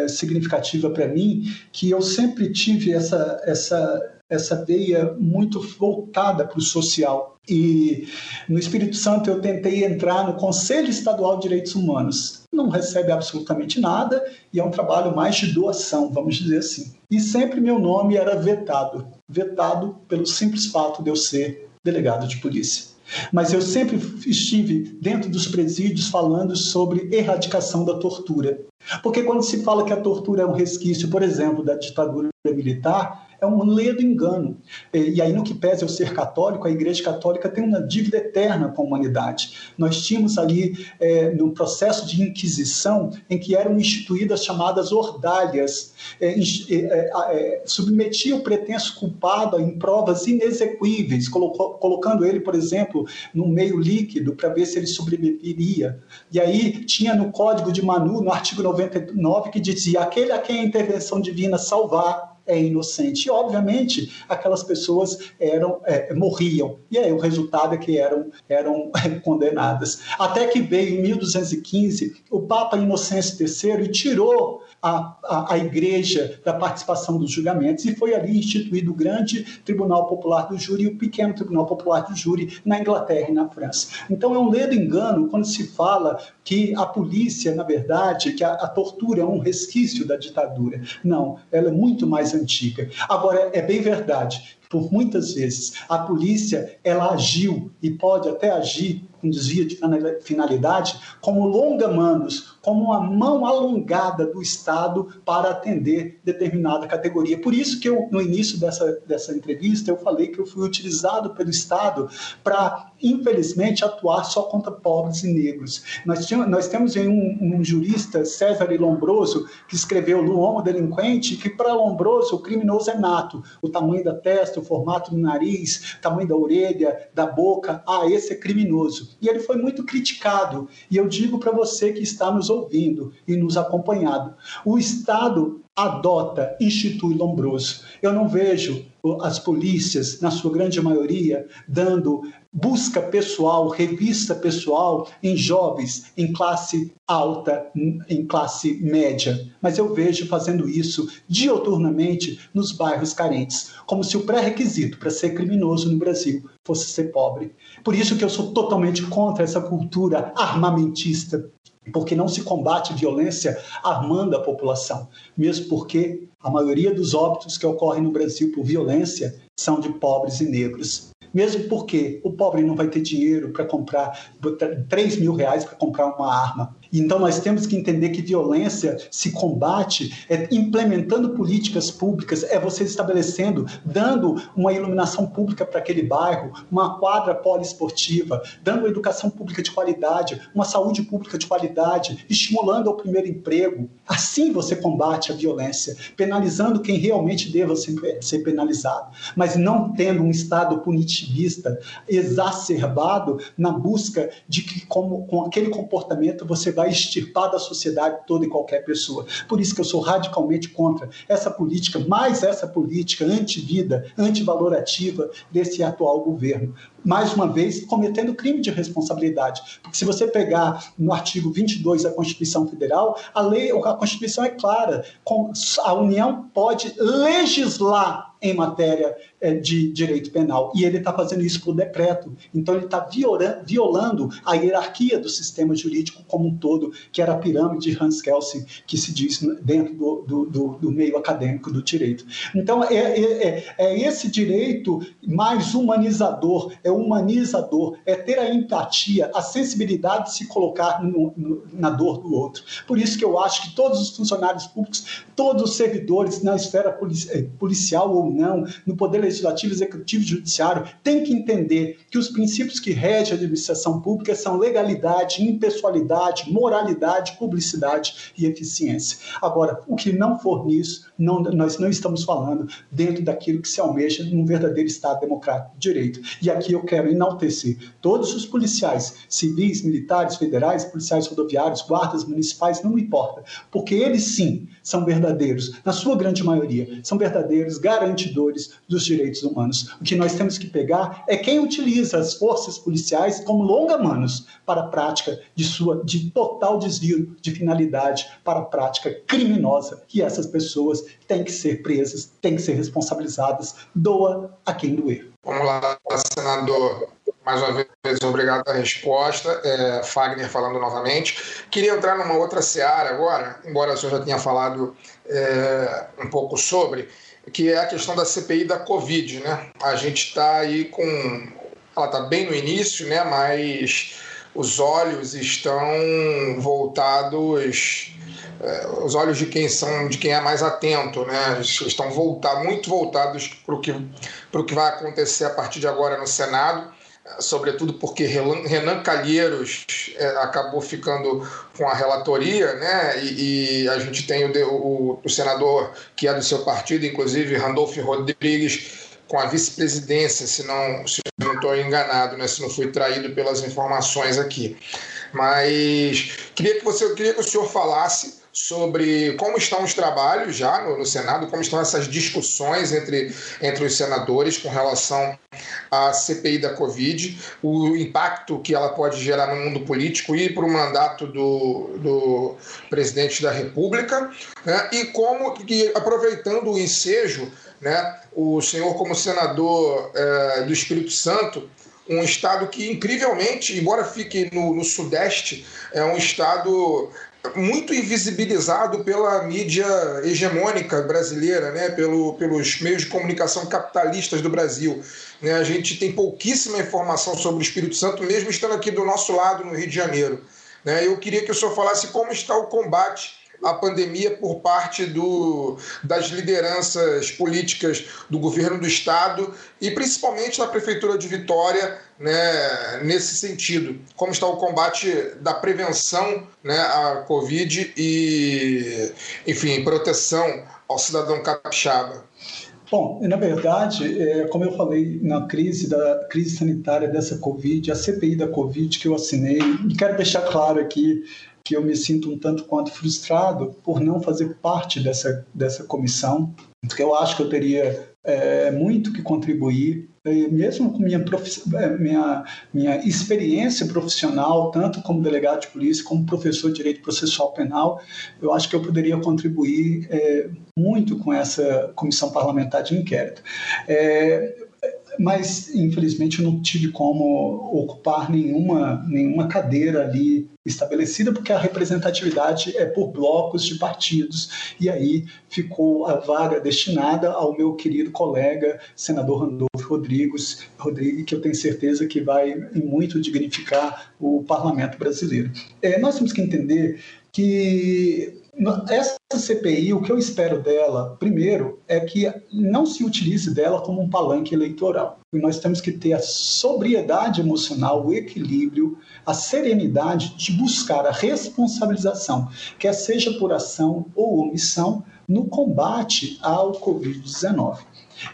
significativa para mim, que eu sempre tive essa veia muito voltada para o social. E no Espírito Santo eu tentei entrar no Conselho Estadual de Direitos Humanos. Não recebe absolutamente nada e é um trabalho mais de doação, vamos dizer assim. E sempre meu nome era vetado pelo simples fato de eu ser delegado de polícia. Mas eu sempre estive dentro dos presídios falando sobre erradicação da tortura. Porque quando se fala que a tortura é um resquício, por exemplo, da ditadura militar, é um ledo engano. E aí, no que pese eu ser católico, a Igreja Católica tem uma dívida eterna com a humanidade. Nós tínhamos ali, no processo de Inquisição, em que eram instituídas chamadas ordalhas, submetia o pretenso culpado em provas inexequíveis, colocando ele, por exemplo, num meio líquido para ver se ele sobreviveria. E aí tinha no Código de Manu, no artigo 99, que dizia: aquele a quem a intervenção divina salvar é inocente. E, obviamente, aquelas pessoas morriam. E aí o resultado é que eram condenadas. Até que veio, em 1215, o Papa Inocêncio III e tirou a Igreja da participação dos julgamentos, e foi ali instituído o grande Tribunal Popular do Júri e o pequeno Tribunal Popular do Júri na Inglaterra e na França. Então é um ledo engano quando se fala que a polícia, na verdade, que a tortura é um resquício da ditadura. Não, ela é muito mais antiga. Agora, é bem verdade, por muitas vezes, a polícia ela agiu e pode até agir com desvio de finalidade como longa-manos, como uma mão alongada do Estado para atender determinada categoria. Por isso que eu, no início dessa entrevista, eu falei que eu fui utilizado pelo Estado para, infelizmente, atuar só contra pobres e negros. Nós temos um jurista, César Lombroso, que escreveu No Homo Delinquente, que para Lombroso o criminoso é nato. O tamanho da testa, o formato do nariz, o tamanho da orelha, da boca, esse é criminoso. E ele foi muito criticado. E eu digo para você que está nos ouvindo e nos acompanhando, o Estado adota, institui Lombroso. Eu não vejo as polícias, na sua grande maioria, dando busca pessoal, revista pessoal em jovens, em classe alta, em classe média. Mas eu vejo fazendo isso dioturnamente nos bairros carentes, como se o pré-requisito para ser criminoso no Brasil fosse ser pobre. Por isso que eu sou totalmente contra essa cultura armamentista, porque não se combate violência armando a população, mesmo porque a maioria dos óbitos que ocorrem no Brasil por violência são de pobres e negros. Mesmo porque o pobre não vai ter dinheiro para comprar R$3.000 para comprar uma arma. Então nós temos que entender que violência se combate implementando políticas públicas, você estabelecendo, dando uma iluminação pública para aquele bairro, uma quadra poliesportiva, dando uma educação pública de qualidade, uma saúde pública de qualidade, estimulando ao primeiro emprego. Assim você combate a violência, penalizando quem realmente deva ser penalizado, mas não tendo um Estado punitivista exacerbado na busca de que com aquele comportamento você vai extirpar da sociedade toda e qualquer pessoa. Por isso que eu sou radicalmente contra essa política, mais essa política anti-vida, antivalorativa desse atual governo. Mais uma vez, cometendo crime de responsabilidade. Porque se você pegar no artigo 22 da Constituição Federal, a Constituição é clara, a União pode legislar em matéria de direito penal, e ele está fazendo isso por decreto. Então ele está violando a hierarquia do sistema jurídico como um todo, que era a pirâmide de Hans Kelsen, que se diz dentro do meio acadêmico do direito. Então é esse direito mais humanizador, é ter a empatia, a sensibilidade de se colocar na dor do outro. Por isso que eu acho que todos os funcionários públicos, todos os servidores na esfera policial ou ou não, no Poder Legislativo, Executivo e Judiciário, tem que entender que os princípios que regem a administração pública são legalidade, impessoalidade, moralidade, publicidade e eficiência. Agora, o que não for nisso, nós não estamos falando dentro daquilo que se almeja num verdadeiro Estado democrático de direito. E aqui eu quero enaltecer todos os policiais, civis, militares, federais, policiais rodoviários, guardas municipais, não importa, porque eles sim são verdadeiros, na sua grande maioria, são verdadeiros garantidores dos direitos humanos. O que nós temos que pegar é quem utiliza as forças policiais como longa-manos para a prática de total desvio de finalidade, para a prática criminosa, e essas pessoas têm que ser presas, têm que ser responsabilizadas, doa a quem doer. Vamos lá, senador. Mais uma vez, obrigado pela resposta. Fagner falando novamente. Queria entrar numa outra seara agora, embora o senhor já tenha falado um pouco sobre, que é a questão da CPI da Covid, né? A gente está aí com... Ela está bem no início, né? Mas os olhos estão voltados... os olhos de quem é mais atento, né? Estão muito voltados para o que vai acontecer a partir de agora no Senado, sobretudo porque Renan Calheiros acabou ficando com a relatoria, né? E a gente tem o senador que é do seu partido, inclusive Randolfo Rodrigues, com a vice-presidência, se não estou enganado, né? Se não fui traído pelas informações aqui. Mas queria que o senhor falasse sobre como estão os trabalhos já no Senado, como estão essas discussões entre os senadores com relação à CPI da Covid, o impacto que ela pode gerar no mundo político e para o mandato do presidente da República, né? E como que, aproveitando o ensejo, né, o senhor como senador do Espírito Santo, um estado que, incrivelmente, embora fique no Sudeste, é um estado muito invisibilizado pela mídia hegemônica brasileira, né? Pelos meios de comunicação capitalistas do Brasil. Né? A gente tem pouquíssima informação sobre o Espírito Santo, mesmo estando aqui do nosso lado, no Rio de Janeiro. Né? Eu queria que o senhor falasse como está o combate à pandemia por parte das lideranças políticas do governo do Estado e principalmente na Prefeitura de Vitória, né, nesse sentido. Como está o combate da prevenção, né, à Covid e, enfim, proteção ao cidadão capixaba? Bom, na verdade, como eu falei na crise sanitária dessa Covid, a CPI da Covid que eu assinei, e quero deixar claro aqui que eu me sinto um tanto quanto frustrado por não fazer parte dessa comissão, porque eu acho que eu teria muito que contribuir, mesmo com minha experiência profissional, tanto como delegado de polícia, como professor de direito processual penal, eu acho que eu poderia contribuir muito com essa comissão parlamentar de inquérito. Mas, infelizmente, eu não tive como ocupar nenhuma cadeira ali estabelecida, porque a representatividade é por blocos de partidos, e aí ficou a vaga destinada ao meu querido colega, senador Randolfo Rodrigues, que eu tenho certeza que vai muito dignificar o parlamento brasileiro. Nós temos que entender que essa CPI, o que eu espero dela, primeiro, é que não se utilize dela como um palanque eleitoral. E nós temos que ter a sobriedade emocional, o equilíbrio, a serenidade de buscar a responsabilização, quer seja por ação ou omissão, no combate ao Covid-19.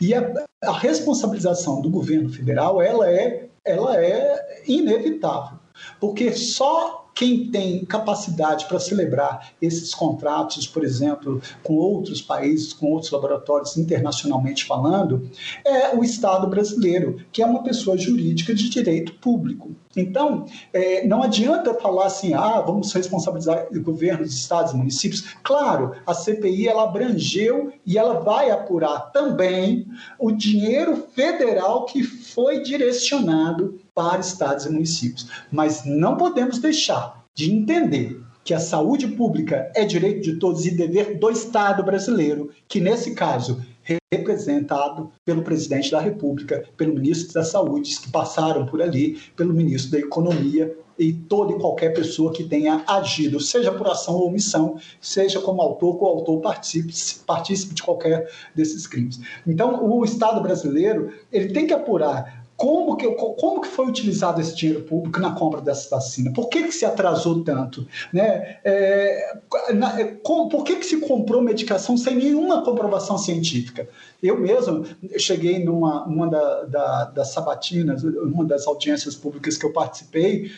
E a responsabilização do governo federal, ela é inevitável, porque só quem tem capacidade para celebrar esses contratos, por exemplo, com outros países, com outros laboratórios, internacionalmente falando, é o Estado brasileiro, que é uma pessoa jurídica de direito público. Então, não adianta falar assim, vamos responsabilizar governos, estados, municípios. Claro, a CPI ela abrangeu e ela vai apurar também o dinheiro federal que foi direcionado para estados e municípios. Mas não podemos deixar de entender que a saúde pública é direito de todos e dever do Estado brasileiro, que nesse caso representado pelo presidente da República, pelo ministro da Saúde, que passaram por ali, pelo ministro da Economia e toda e qualquer pessoa que tenha agido, seja por ação ou omissão, seja como autor, coautor, partícipe de qualquer desses crimes. Então, o Estado brasileiro ele tem que apurar como que foi utilizado esse dinheiro público na compra dessa vacina? Por que se atrasou tanto? Né? Por que se comprou medicação sem nenhuma comprovação científica? Eu mesmo cheguei numa das sabatinas, uma das audiências públicas que eu participei,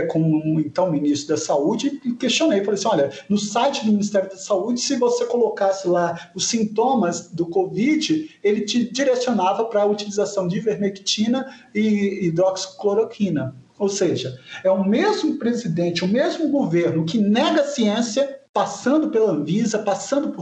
com o então ministro da Saúde, e questionei, falei assim, olha, no site do Ministério da Saúde, se você colocasse lá os sintomas do Covid, ele te direcionava para a utilização de ivermectina e hidroxicloroquina. Ou seja, é o mesmo presidente, o mesmo governo que nega a ciência, passando pela Anvisa, passando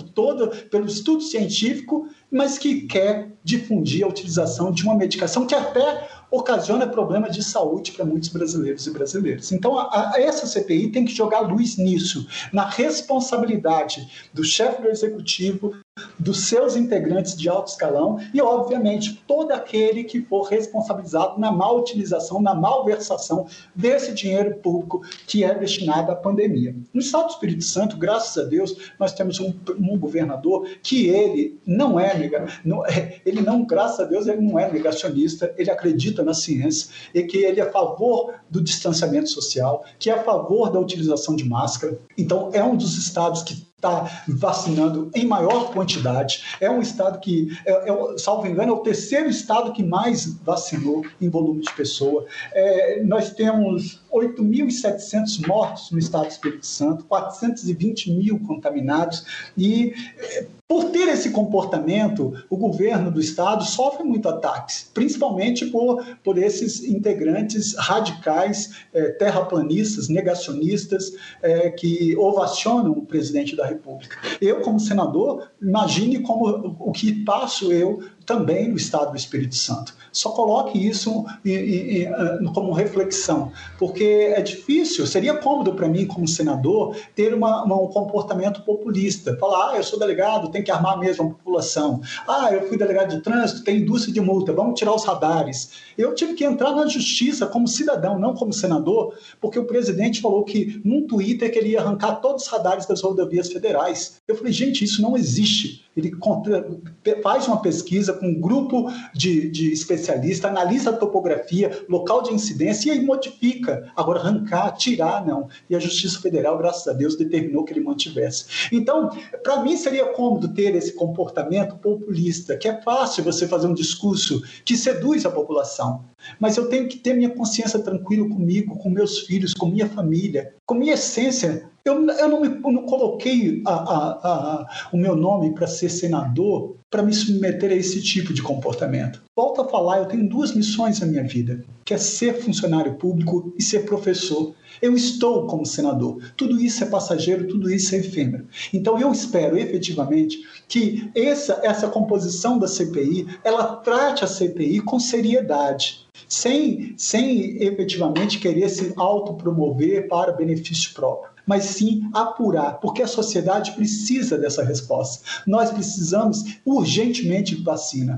pelo estudo científico, mas que quer difundir a utilização de uma medicação que até ocasiona problema de saúde para muitos brasileiros e brasileiras. Então, essa CPI tem que jogar luz nisso, na responsabilidade do chefe do executivo, dos seus integrantes de alto escalão e, obviamente, todo aquele que for responsabilizado na má utilização, na malversação desse dinheiro público que é destinado à pandemia. No Estado do Espírito Santo, graças a Deus, nós temos um governador que ele não graças a Deus, ele não é negacionista, ele acredita na ciência e que ele é a favor do distanciamento social, que é a favor da utilização de máscara. Então, é um dos estados que está vacinando em maior quantidade. É um estado que, salvo engano, é o terceiro estado que mais vacinou em volume de pessoa. Nós temos 8.700 mortos no estado do Espírito Santo, 420 mil contaminados e por ter esse comportamento, o governo do estado sofre muito ataques, principalmente por esses integrantes radicais, terraplanistas, negacionistas, que ovacionam o presidente da República. Eu, como senador, imagine o que passo eu também no estado do Espírito Santo. Só coloque isso como reflexão, porque é difícil, seria cômodo para mim, como senador, ter um comportamento populista. Falar, eu sou delegado, tem que armar mesmo a população. Eu fui delegado de trânsito, tem indústria de multa, vamos tirar os radares. Eu tive que entrar na justiça como cidadão, não como senador, porque o presidente falou que, num Twitter, que ele ia arrancar todos os radares das rodovias federais. Eu falei, gente, isso não existe. Ele faz uma pesquisa com um grupo de especialistas, analisa a topografia, local de incidência e aí modifica. Agora, arrancar, tirar, não. E a Justiça Federal, graças a Deus, determinou que ele mantivesse. Então, para mim, seria cômodo ter esse comportamento populista, que é fácil você fazer um discurso que seduz a população. Mas eu tenho que ter minha consciência tranquila comigo, com meus filhos, com minha família, com minha essência. Eu não coloquei o meu nome para ser senador para me submeter a esse tipo de comportamento. Volto a falar, eu tenho 2 missões na minha vida, que é ser funcionário público e ser professor. Eu estou como senador. Tudo isso é passageiro, tudo isso é efêmero. Então eu espero efetivamente que essa composição da CPI, ela trate a CPI com seriedade, sem efetivamente querer se autopromover para benefício próprio, mas sim apurar, porque a sociedade precisa dessa resposta. Nós precisamos urgentemente de vacina.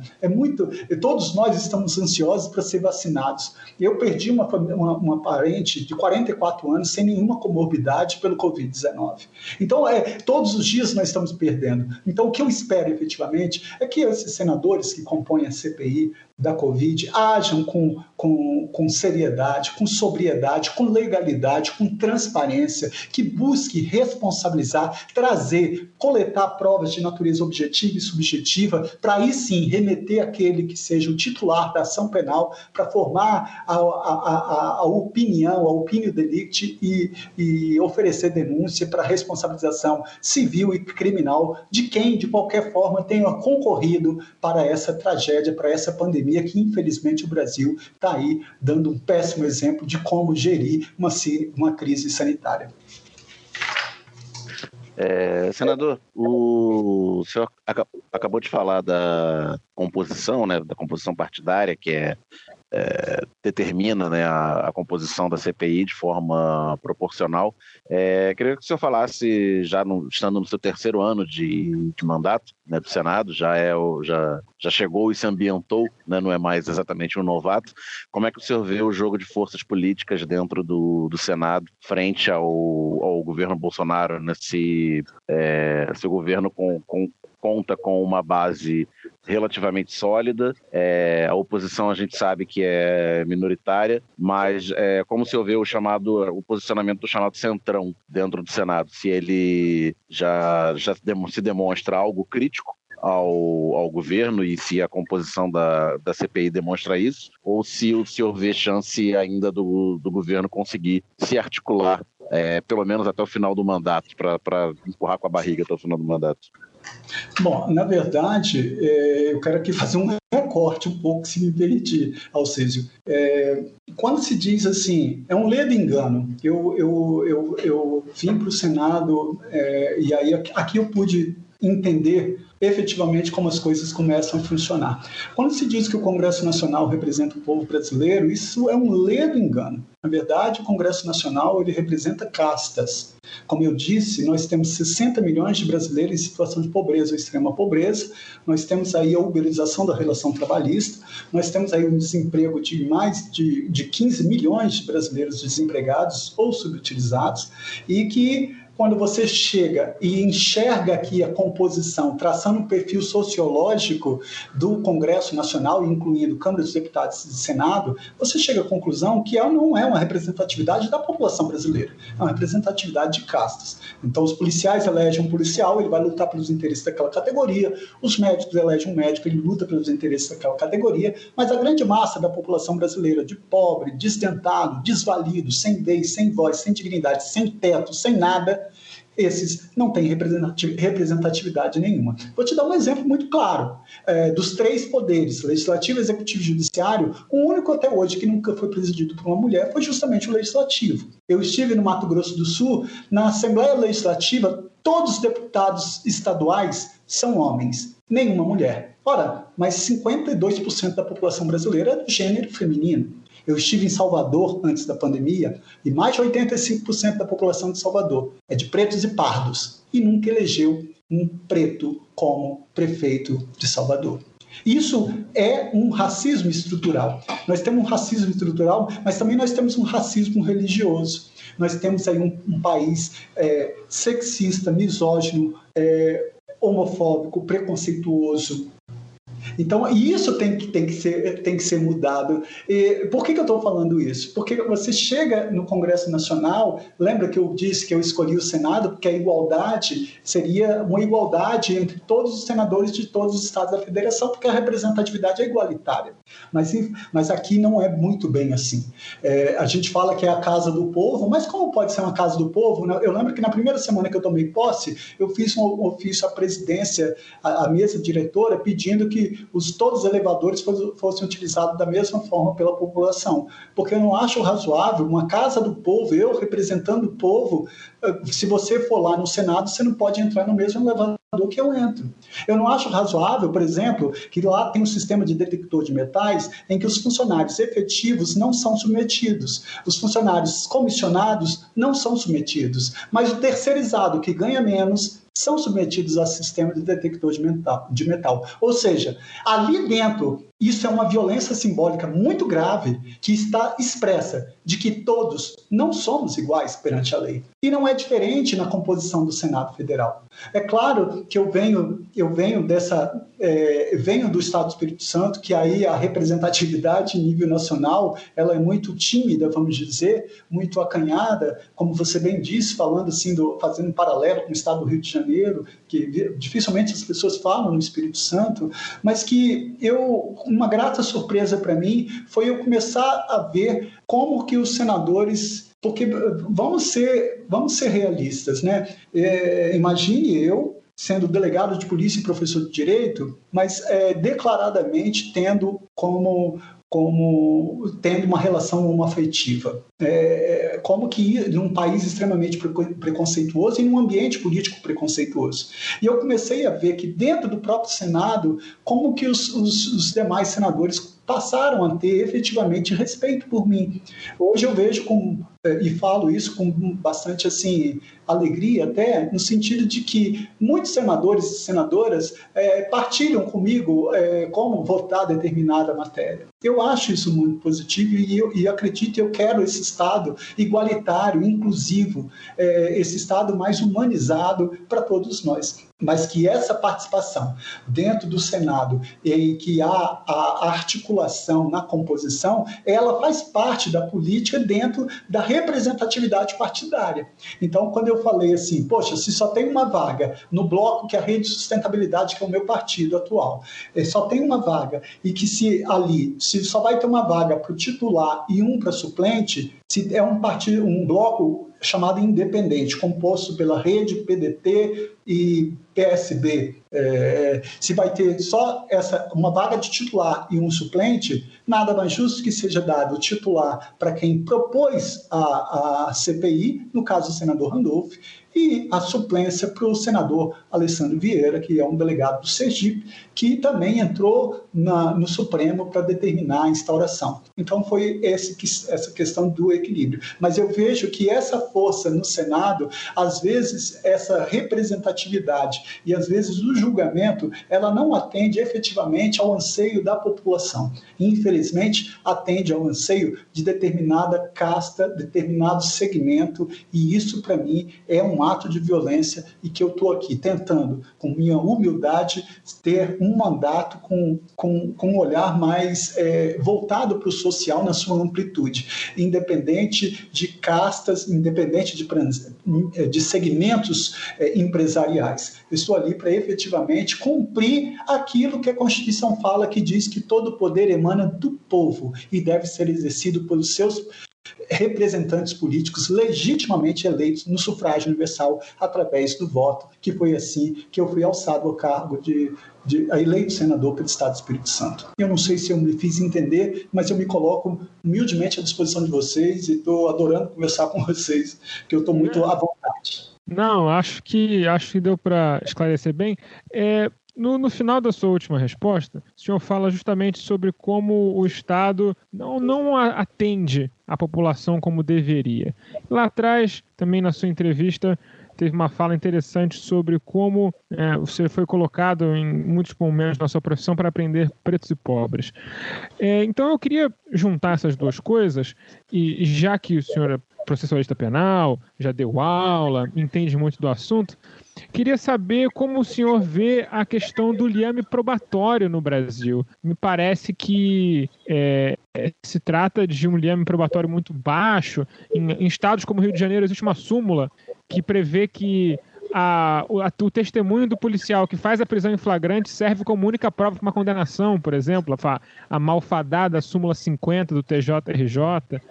Todos nós estamos ansiosos para ser vacinados. Eu perdi uma parente de 44 anos sem nenhuma comorbidade pelo Covid-19. Então, todos os dias nós estamos perdendo. Então, o que eu espero efetivamente é que esses senadores que compõem a CPI da Covid ajam com seriedade, com sobriedade, com legalidade, com transparência, que busque responsabilizar, coletar provas de natureza objetiva e subjetiva, para aí sim remeter aquele que seja o titular da ação penal para formar a opinião, a opinio delicti e oferecer denúncia para responsabilização civil e criminal de quem, de qualquer forma, tenha concorrido para essa tragédia, para essa pandemia que, infelizmente, o Brasil está aí dando um péssimo exemplo de como gerir uma crise sanitária. Senador, o senhor acabou de falar da composição, né, da composição partidária, que determina, né, a composição da CPI de forma proporcional. Queria que o senhor falasse, estando no seu terceiro ano de mandato, né, do Senado, já chegou e se ambientou, né, não é mais exatamente um novato. Como é que o senhor vê o jogo de forças políticas dentro do Senado frente ao governo Bolsonaro, né, se o governo conta com uma base relativamente sólida, a oposição a gente sabe que é minoritária, mas como o senhor vê o posicionamento do chamado centrão dentro do Senado, se ele já se demonstra algo crítico ao governo e se a composição da CPI demonstra isso, ou se o senhor vê chance ainda do governo conseguir se articular, pelo menos até o final do mandato, para empurrar com a barriga até o final do mandato. Bom, na verdade, eu quero aqui fazer um recorte um pouco, se me permitir, Alcísio. Quando se diz assim, é um ledo engano. Eu vim para o Senado e aí aqui eu pude entender efetivamente como as coisas começam a funcionar. Quando se diz que o Congresso Nacional representa o povo brasileiro, isso é um ledo engano. Na verdade, o Congresso Nacional ele representa castas. Como eu disse, nós temos 60 milhões de brasileiros em situação de pobreza ou extrema pobreza, nós temos aí a uberização da relação trabalhista, nós temos aí um desemprego de mais de 15 milhões de brasileiros desempregados ou subutilizados, e que quando você chega e enxerga aqui a composição, traçando um perfil sociológico do Congresso Nacional, incluindo Câmara dos Deputados e Senado, você chega à conclusão que não é uma representatividade da população brasileira, é uma representatividade de castas. Então, os policiais elegem um policial, ele vai lutar pelos interesses daquela categoria, os médicos elegem um médico, ele luta pelos interesses daquela categoria, mas a grande massa da população brasileira, de pobre, desdentado, desvalido, sem vez, sem voz, sem dignidade, sem teto, sem nada, esses não têm representatividade nenhuma. Vou te dar um exemplo muito claro. Dos três poderes, legislativo, executivo e judiciário, o único até hoje que nunca foi presidido por uma mulher foi justamente o legislativo. Eu estive no Mato Grosso do Sul, na Assembleia Legislativa, todos os deputados estaduais são homens, nenhuma mulher. Ora, mas 52% da população brasileira é do gênero feminino. Eu estive em Salvador antes da pandemia e mais de 85% da população de Salvador é de pretos e pardos e nunca elegeu um preto como prefeito de Salvador. Isso é um racismo estrutural. Nós temos um racismo estrutural, mas também nós temos um racismo religioso. Nós temos aí um país sexista, misógino, homofóbico, preconceituoso. Então, isso tem que ser mudado. E por que eu estou falando isso? Porque você chega no Congresso Nacional, lembra que eu disse que eu escolhi o Senado porque a igualdade seria uma igualdade entre todos os senadores de todos os estados da federação, porque a representatividade é igualitária. Mas aqui não é muito bem assim. A gente fala que é a casa do povo, mas como pode ser uma casa do povo? Eu lembro que na primeira semana que eu tomei posse, eu fiz um ofício à presidência, à mesa diretora, pedindo que todos os elevadores fossem utilizados da mesma forma pela população, porque eu não acho razoável uma casa do povo, eu representando o povo, se você for lá no Senado, você não pode entrar no mesmo elevador que eu entro. Eu não acho razoável, por exemplo, que lá tem um sistema de detector de metais em que os funcionários efetivos não são submetidos, os funcionários comissionados não são submetidos, mas o terceirizado, que ganha menos, são submetidos a sistema de detector de metal. Ou seja, ali dentro, isso é uma violência simbólica muito grave que está expressa de que todos não somos iguais perante a lei. E não é diferente na composição do Senado Federal. É claro que eu venho do Estado do Espírito Santo, que aí a representatividade em nível nacional ela é muito tímida, vamos dizer, muito acanhada, como você bem disse, falando assim, fazendo um paralelo com o Estado do Rio de Janeiro, que dificilmente as pessoas falam no Espírito Santo, mas que uma grata surpresa para mim foi eu começar a ver como que os senadores, porque vamos ser realistas, né? Imagine eu sendo delegado de polícia e professor de direito, mas declaradamente tendo tendo uma relação homoafetiva. Como que num país extremamente preconceituoso e num ambiente político preconceituoso. E eu comecei a ver que dentro do próprio Senado, como que os demais senadores passaram a ter efetivamente respeito por mim. Hoje eu vejo e falo isso com bastante assim, alegria até, no sentido de que muitos senadores e senadoras partilham comigo como votar determinada matéria. Eu acho isso muito positivo e acredito, eu quero esse Estado igualitário, inclusivo, esse Estado mais humanizado para todos nós. Mas que essa participação dentro do Senado, em que há a articulação na composição, ela faz parte da política dentro da representatividade partidária. Então, quando eu falei assim, poxa, se só tem uma vaga no bloco que é a Rede de Sustentabilidade, que é o meu partido atual, só tem uma vaga, e que se só vai ter uma vaga para o titular e um para suplente, se é um bloco chamado independente, composto pela Rede, PDT e PSB, se vai ter só uma vaga de titular e um suplente, nada mais justo que seja dado o titular para quem propôs a CPI, no caso o senador Randolph, e a suplência para o senador Alessandro Vieira, que é um delegado do Sergipe, que também entrou no Supremo para determinar a instauração. Então foi essa questão do equilíbrio. Mas eu vejo que essa força no Senado, às vezes essa representatividade e às vezes o julgamento, ela não atende efetivamente ao anseio da população. Infelizmente, atende ao anseio de determinada casta, determinado segmento, e isso para mim é um ato de violência, e que eu estou aqui tentando, com minha humildade, ter um mandato com um olhar mais voltado para o social na sua amplitude, independente de castas, independente de segmentos empresariais. Eu estou ali para efetivamente cumprir aquilo que a Constituição fala, que diz que todo poder emana do povo e deve ser exercido pelos seus representantes políticos legitimamente eleitos no sufrágio universal através do voto, que foi assim que eu fui alçado ao cargo de eleito senador pelo Estado do Espírito Santo. Eu não sei se eu me fiz entender, mas eu me coloco humildemente à disposição de vocês e estou adorando conversar com vocês, que eu estou muito à vontade. Não, acho que deu para esclarecer bem. No final da sua última resposta, o senhor fala justamente sobre como o Estado não atende a população como deveria. Lá atrás, também na sua entrevista, teve uma fala interessante sobre como você foi colocado em muitos momentos na sua profissão para aprender pretos e pobres. Então eu queria juntar essas duas coisas, e já que o senhor é processualista penal, já deu aula, entende muito do assunto, queria saber como o senhor vê a questão do liame probatório no Brasil. Me parece que se trata de um liame probatório muito baixo. Em estados como Rio de Janeiro existe uma súmula que prevê que o testemunho do policial que faz a prisão em flagrante serve como única prova para uma condenação, por exemplo, a malfadada súmula 50 do TJRJ.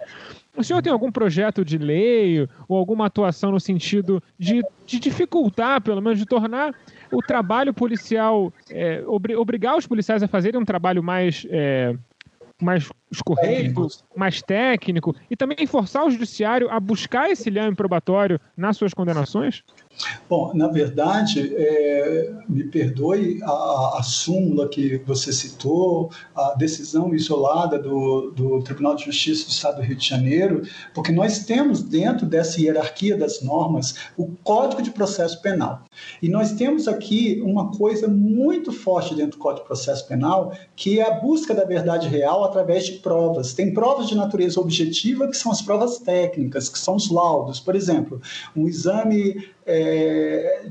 O senhor tem algum projeto de lei ou alguma atuação no sentido de dificultar, pelo menos, de tornar o trabalho policial, obrigar os policiais a fazerem um trabalho mais escorreito, mais técnico, e também forçar o judiciário a buscar esse liame probatório nas suas condenações? Bom, na verdade, me perdoe a súmula que você citou, a decisão isolada do Tribunal de Justiça do Estado do Rio de Janeiro, porque nós temos dentro dessa hierarquia das normas o Código de Processo Penal. E nós temos aqui uma coisa muito forte dentro do Código de Processo Penal, que é a busca da verdade real através de provas. Tem provas de natureza objetiva, que são as provas técnicas, que são os laudos. Por exemplo, um exame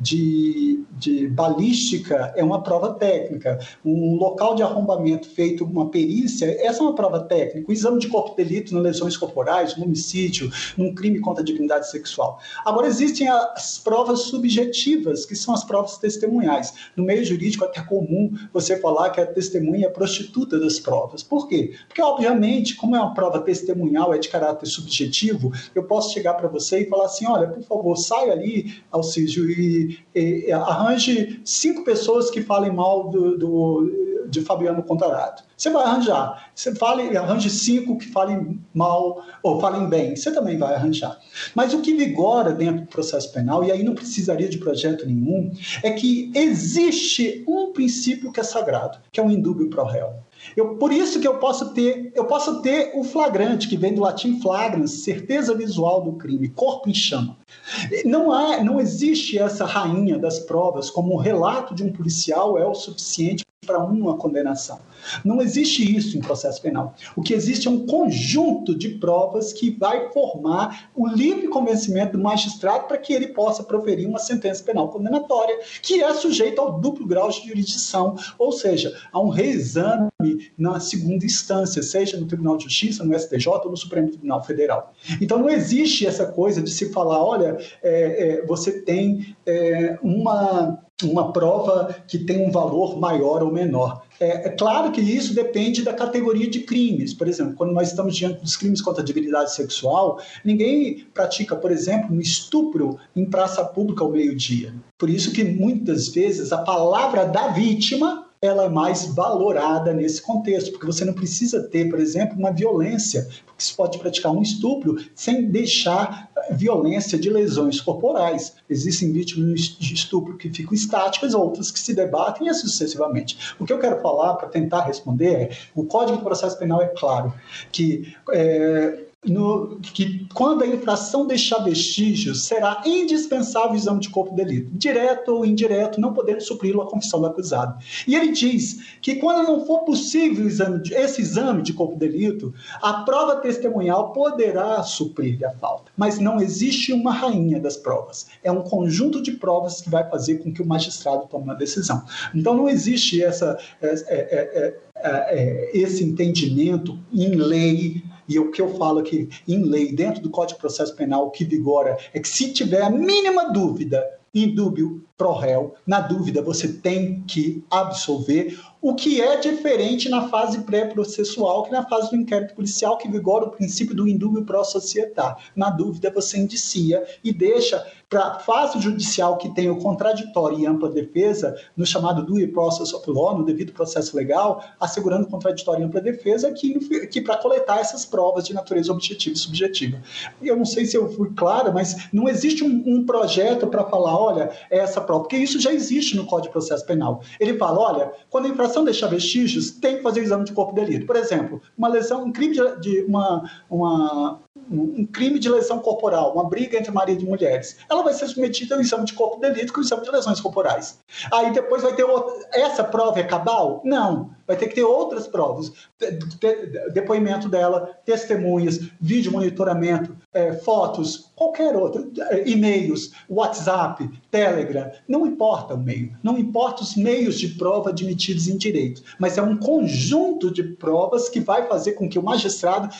de balística é uma prova técnica. Um local de arrombamento feito uma perícia, essa é uma prova técnica. O exame de corpo de delito nas lesões corporais, no homicídio, num crime contra a dignidade sexual. Agora, existem as provas subjetivas, que são as provas testemunhais. No meio jurídico é até comum você falar que a testemunha é prostituta das provas. Por quê? Porque, obviamente, como é uma prova testemunhal, é de caráter subjetivo, eu posso chegar para você e falar assim, olha, por favor, saia ali, Alcísio, e arranje 5 pessoas que falem mal de Fabiano Contarato. Você vai arranjar. Arranje 5 que falem mal ou falem bem. Você também vai arranjar. Mas o que vigora dentro do processo penal, e aí não precisaria de projeto nenhum, é que existe um princípio que é sagrado, que é o indúbio pro réu. Por isso que eu posso ter o flagrante, que vem do latim flagrans, certeza visual do crime, corpo em chama. Não existe essa rainha das provas, como o relato de um policial é o suficiente para uma condenação. Não existe isso em processo penal. O que existe é um conjunto de provas que vai formar o livre convencimento do magistrado para que ele possa proferir uma sentença penal condenatória, que é sujeita ao duplo grau de jurisdição, ou seja, a um reexame na segunda instância, seja no Tribunal de Justiça, no STJ ou no Supremo Tribunal Federal. Então não existe essa coisa de se falar, olha, você tem uma prova que tem um valor maior ou menor. É claro que isso depende da categoria de crimes. Por exemplo, quando nós estamos diante dos crimes contra a dignidade sexual, ninguém pratica, por exemplo, um estupro em praça pública ao meio-dia. Por isso que muitas vezes a palavra da vítima ela é mais valorada nesse contexto, porque você não precisa ter, por exemplo, uma violência, porque você pode praticar um estupro sem deixar violência de lesões corporais. Existem vítimas de estupro que ficam estáticas, outras que se debatem e assim sucessivamente. O que eu quero falar, para tentar responder, é o Código de Processo Penal é claro que quando a infração deixar vestígios, será indispensável o exame de corpo de delito, direto ou indireto, não podendo supri-lo a confissão do acusado. E ele diz que quando não for possível esse exame de corpo de delito, a prova testemunhal poderá suprir a falta. Mas não existe uma rainha das provas. É um conjunto de provas que vai fazer com que o magistrado tome uma decisão. Então não existe esse entendimento em lei. E o que eu falo aqui em lei, dentro do Código de Processo Penal, o que vigora é que se tiver a mínima dúvida, indúbio pro réu, na dúvida você tem que absolver, o que é diferente na fase pré-processual que na fase do inquérito policial, que vigora o princípio do indúbio pro societá. Na dúvida você indicia e deixa para a fase judicial que tem o contraditório e ampla defesa, no chamado due process of law, no devido processo legal, assegurando contraditório e ampla defesa, que para coletar essas provas de natureza objetiva e subjetiva. Eu não sei se eu fui clara, mas não existe um projeto para falar, olha, essa prova, porque isso já existe no Código de Processo Penal. Ele fala, olha, quando a infração deixar vestígios, tem que fazer o exame de corpo de delito. Por exemplo, um crime de lesão corporal, uma briga entre marido e mulheres, ela vai ser submetida ao exame de corpo de delito com o exame de lesões corporais. Aí depois vai ter essa prova é cabal? Não. Vai ter que ter outras provas. Depoimento dela, testemunhas, vídeo monitoramento, fotos, qualquer outra, e-mails, WhatsApp, Telegram, não importa o meio, não importa os meios de prova admitidos em direito, mas é um conjunto de provas que vai fazer com que o magistrado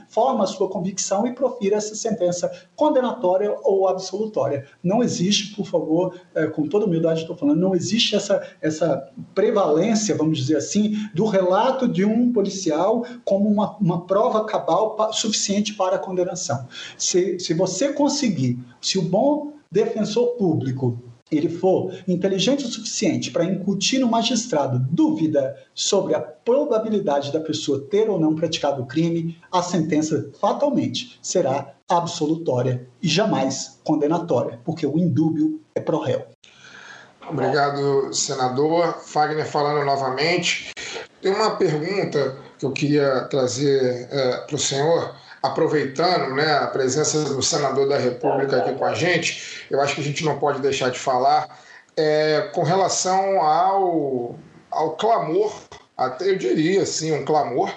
forma a sua convicção e profira essa sentença condenatória ou absolutória. Não existe, por favor, com toda humildade estou falando, não existe essa prevalência, vamos dizer assim, do relato de um policial como uma prova cabal suficiente para a condenação. Se você conseguir, se o bom defensor público ele for inteligente o suficiente para incutir no magistrado dúvida sobre a probabilidade da pessoa ter ou não praticado o crime, a sentença fatalmente será absolutória e jamais condenatória, porque o indúbio é pro réu. Obrigado, senador. Fagner falando novamente. Tem uma pergunta que eu queria trazer para o senhor, aproveitando, né, a presença do senador da República aqui com a gente. Eu acho que a gente não pode deixar de falar com relação ao clamor, até eu diria assim, um clamor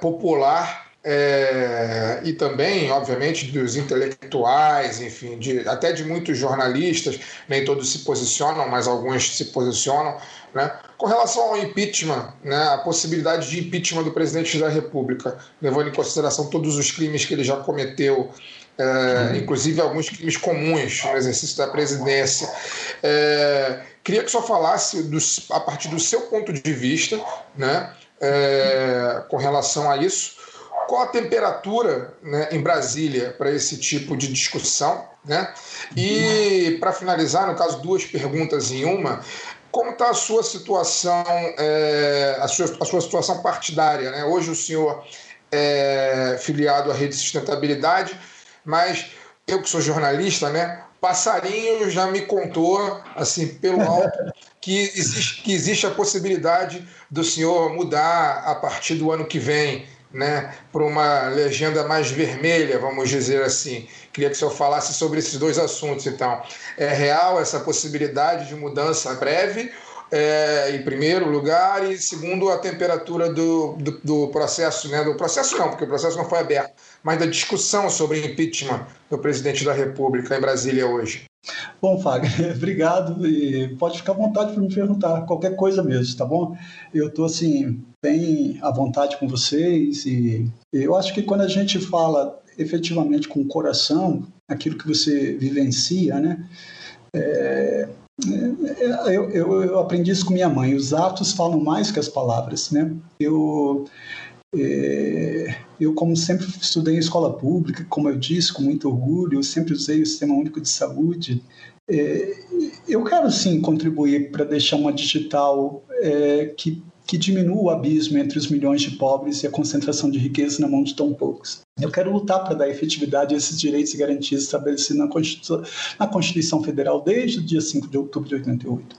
popular, e também, obviamente, dos intelectuais, enfim, até de muitos jornalistas, nem todos se posicionam, mas alguns se posicionam, né, com relação ao impeachment, né, a possibilidade de impeachment do presidente da República, levando em consideração todos os crimes que ele já cometeu, inclusive alguns crimes comuns no exercício da presidência. Queria que o senhor falasse, a partir do seu ponto de vista, né, com relação a isso, qual a temperatura, né, em Brasília para esse tipo de discussão, né? E, para finalizar, no caso, duas perguntas em uma, como está a sua situação, a sua situação partidária, né? Hoje o senhor é filiado à Rede Sustentabilidade, mas eu que sou jornalista, né, passarinho já me contou, assim, pelo alto, que existe a possibilidade do senhor mudar a partir do ano que vem, né, para uma legenda mais vermelha, vamos dizer assim. Queria que o senhor falasse sobre esses dois assuntos, então. É real essa possibilidade de mudança breve, em primeiro lugar, e segundo, a temperatura do processo, né, do processo não, porque o processo não foi aberto, mas da discussão sobre impeachment do presidente da República em Brasília hoje. Bom, Fagner, obrigado, e pode ficar à vontade para me perguntar qualquer coisa mesmo, tá bom? Eu estou, assim, bem à vontade com vocês, e eu acho que quando a gente fala efetivamente com o coração, aquilo que você vivencia, né? Eu aprendi isso com minha mãe, os atos falam mais que as palavras, né? Eu, como sempre estudei em escola pública, como eu disse, com muito orgulho, eu sempre usei o Sistema Único de Saúde. Eu quero, sim, contribuir para deixar uma digital que diminua o abismo entre os milhões de pobres e a concentração de riqueza na mão de tão poucos. Eu quero lutar para dar efetividade a esses direitos e garantias estabelecidos na Constituição Federal desde o dia 5 de outubro de 88.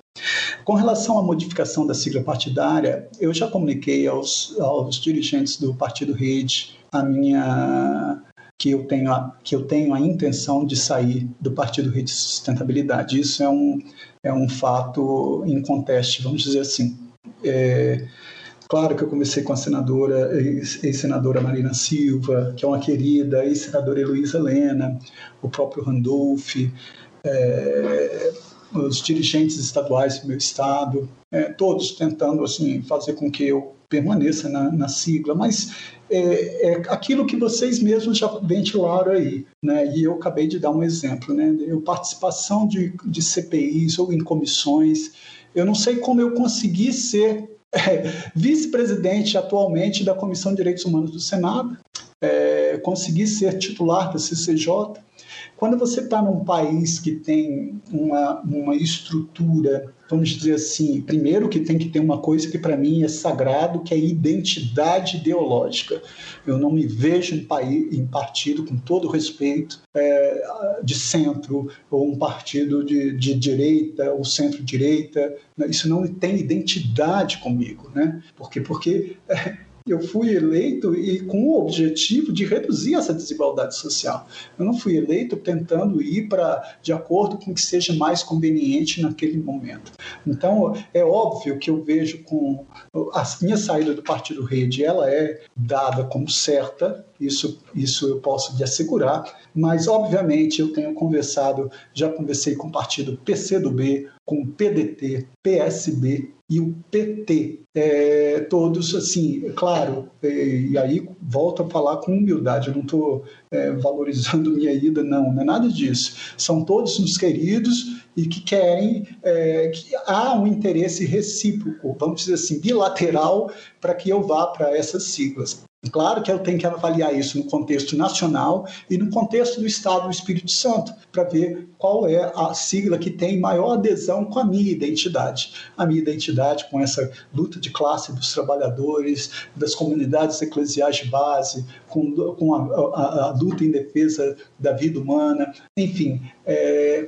Com relação à modificação da sigla partidária, eu já comuniquei aos dirigentes do Partido Rede que eu tenho a intenção de sair do Partido Rede de Sustentabilidade. Isso é um fato inconteste, vamos dizer assim. Claro que eu conversei com a ex-senadora Marina Silva, que é uma querida, ex-senadora Heloísa Helena, o próprio Randolph, os dirigentes estaduais do meu estado, todos tentando, assim, fazer com que eu permaneça na sigla, mas aquilo que vocês mesmos já ventilaram aí, né? E eu acabei de dar um exemplo, né? Participação de CPIs ou em comissões. Eu não sei como eu consegui ser vice-presidente atualmente da Comissão de Direitos Humanos do Senado, consegui ser titular da CCJ. Quando você está num país que tem uma estrutura, vamos dizer assim, primeiro que tem que ter uma coisa que para mim é sagrado, que é identidade ideológica. Eu não me vejo em partido, com todo respeito, de centro, ou um partido de direita, ou centro-direita. Isso não tem identidade comigo, né? Porque eu fui eleito com o objetivo de reduzir essa desigualdade social. Eu não fui eleito tentando ir de acordo com o que seja mais conveniente naquele momento. Então, é óbvio que eu vejo com a minha saída do Partido Rede, ela é dada como certa, isso eu posso lhe assegurar, mas, obviamente, eu já conversei com o partido PCdoB, com o PDT, PSB e o PT, todos assim, claro, e aí volto a falar com humildade, eu não estou valorizando minha ida, não é nada disso, são todos uns queridos e que querem, que há um interesse recíproco, vamos dizer assim, bilateral, para que eu vá para essas siglas. Claro que eu tenho que avaliar isso no contexto nacional e no contexto do Estado do Espírito Santo, para ver qual é a sigla que tem maior adesão com a minha identidade. A minha identidade com essa luta de classe dos trabalhadores, das comunidades eclesiais de base, com a luta em defesa da vida humana, enfim,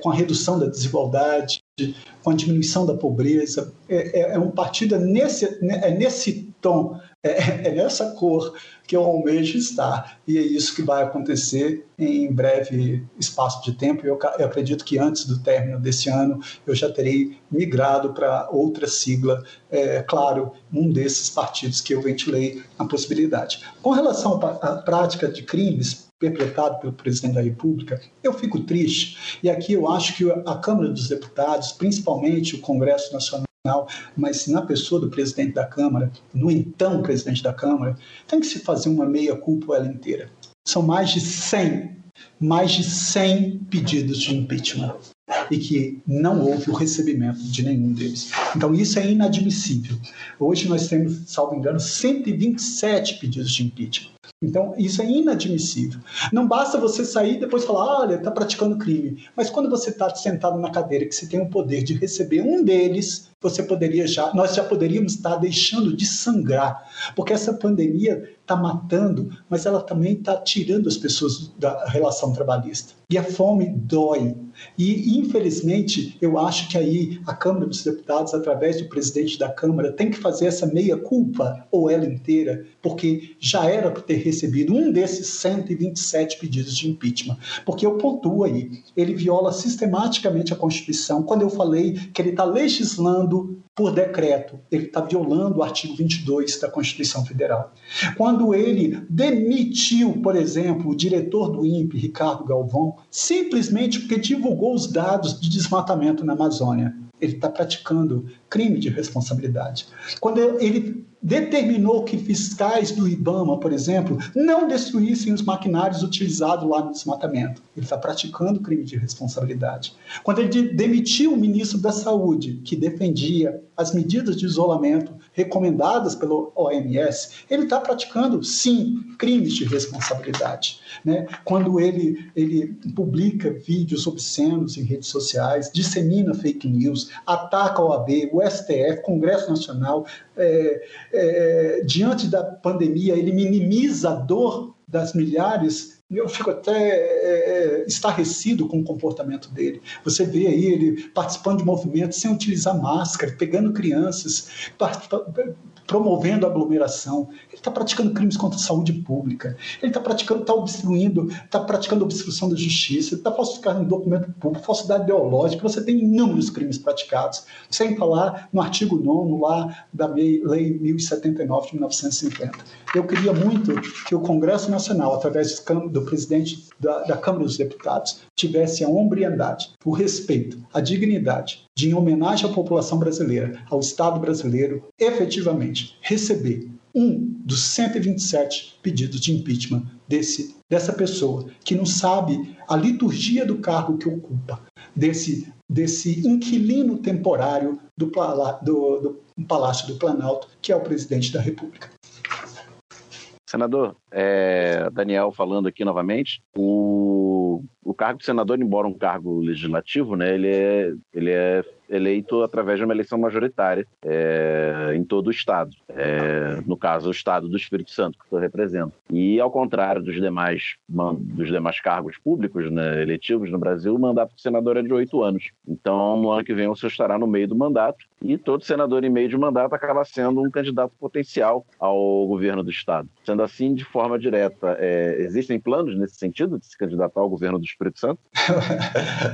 com a redução da desigualdade, com a diminuição da pobreza. É um partido nesse tom, nessa cor que eu almejo estar, e é isso que vai acontecer em breve espaço de tempo. Eu acredito que antes do término desse ano eu já terei migrado para outra sigla, claro, um desses partidos que eu ventilei a possibilidade. Com relação à prática de crimes perpetrado pelo presidente da República, eu fico triste, e aqui eu acho que a Câmara dos Deputados, principalmente o Congresso Nacional, mas na pessoa do presidente da Câmara, no então presidente da Câmara, tem que se fazer uma meia-culpa ela inteira. São mais de 100 pedidos de impeachment e que não houve o recebimento de nenhum deles. Então isso é inadmissível. Hoje nós temos, salvo engano, 127 pedidos de impeachment. Então, isso é inadmissível. Não basta você sair e depois falar, olha, está praticando crime. Mas quando você está sentado na cadeira, que você tem o poder de receber um deles, nós já poderíamos estar deixando de sangrar. Porque essa pandemia está matando, mas ela também está tirando as pessoas da relação trabalhista. E a fome dói. E, infelizmente, eu acho que aí a Câmara dos Deputados, através do presidente da Câmara, tem que fazer essa meia-culpa, ou ela inteira, porque já era para ter recebido um desses 127 pedidos de impeachment. Porque eu pontuo aí, ele viola sistematicamente a Constituição. Quando eu falei que ele está legislando por decreto, ele está violando o artigo 22 da Constituição Federal. Quando ele demitiu, por exemplo, o diretor do INPE, Ricardo Galvão, simplesmente porque divulgou os dados de desmatamento na Amazônia. Ele está praticando crime de responsabilidade. Quando ele determinou que fiscais do IBAMA, por exemplo, não destruíssem os maquinários utilizados lá no desmatamento, ele está praticando crime de responsabilidade. Quando ele demitiu o ministro da Saúde, que defendia as medidas de isolamento recomendadas pelo OMS, ele está praticando, sim, crimes de responsabilidade. Né? Quando ele publica vídeos obscenos em redes sociais, dissemina fake news, ataca a OAB, o STF, Congresso Nacional, diante da pandemia, ele minimiza a dor das milhares. Eu fico até estarrecido com o comportamento dele. Você vê aí ele participando de movimentos sem utilizar máscara, pegando crianças, promovendo aglomeração. Ele está praticando crimes contra a saúde pública. Ele está praticando obstrução da justiça, ele está falsificando documento público, falsidade ideológica. Você tem inúmeros crimes praticados, sem falar no artigo 9º lá da Lei 1079 de 1950. Eu queria muito que o Congresso Nacional, através do presidente da Câmara dos Deputados, tivesse a hombridade, o respeito, a dignidade de, em homenagem à população brasileira, ao Estado brasileiro, efetivamente receber um dos 127 pedidos de impeachment dessa pessoa que não sabe a liturgia do cargo que ocupa, desse inquilino temporário do Palácio do Planalto, que é o presidente da República. Senador, Daniel falando aqui novamente, o cargo de senador, embora um cargo legislativo, né, ele é eleito através de uma eleição majoritária em todo o Estado. No caso, o Estado do Espírito Santo, que eu represento. E, ao contrário dos demais cargos públicos, né, eletivos no Brasil, o mandato de senador é de 8 anos. Então, no ano que vem, o senhor estará no meio do mandato, e todo senador em meio de mandato acaba sendo um candidato potencial ao governo do Estado. Sendo assim, de forma direta, existem planos nesse sentido, de se candidatar ao governo do Espírito Santo?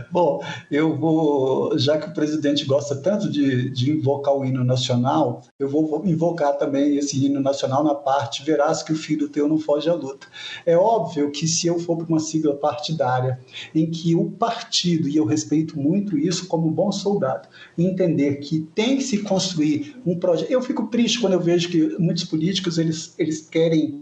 Bom, eu vou, já que o presidente gosta tanto de invocar o hino nacional, eu vou invocar também esse hino nacional na parte verás que o filho teu não foge à luta. É óbvio que se eu for para uma sigla partidária, em que o partido, e eu respeito muito isso como bom soldado, entender que tem que se construir um projeto. Eu fico triste quando eu vejo que muitos políticos eles querem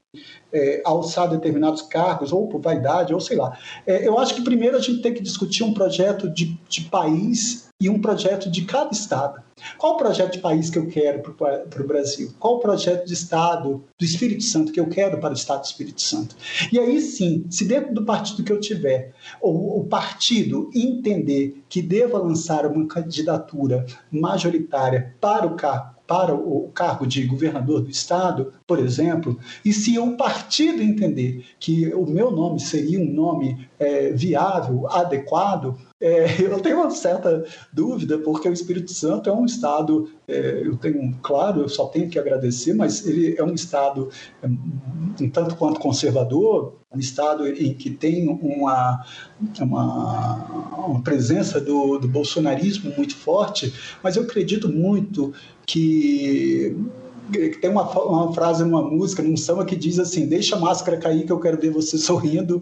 alçar determinados cargos, ou por vaidade, ou sei lá. Eu acho que primeiro a gente tem que discutir um projeto de país e um projeto de cada estado. Qual o projeto de país que eu quero para o Brasil? Qual o projeto de estado do Espírito Santo que eu quero para o estado do Espírito Santo? E aí sim, se dentro do partido que eu tiver, o partido entender que deva lançar uma candidatura majoritária para o cargo de governador do estado, por exemplo, e se o partido entender que o meu nome seria um nome viável, adequado, eu tenho uma certa dúvida, porque o Espírito Santo é um estado, eu só tenho que agradecer, mas ele é um estado um tanto quanto conservador, um estado em que tem uma presença do bolsonarismo muito forte, mas eu acredito muito que tem uma frase numa música, num samba, que diz assim: deixa a máscara cair que eu quero ver você sorrindo,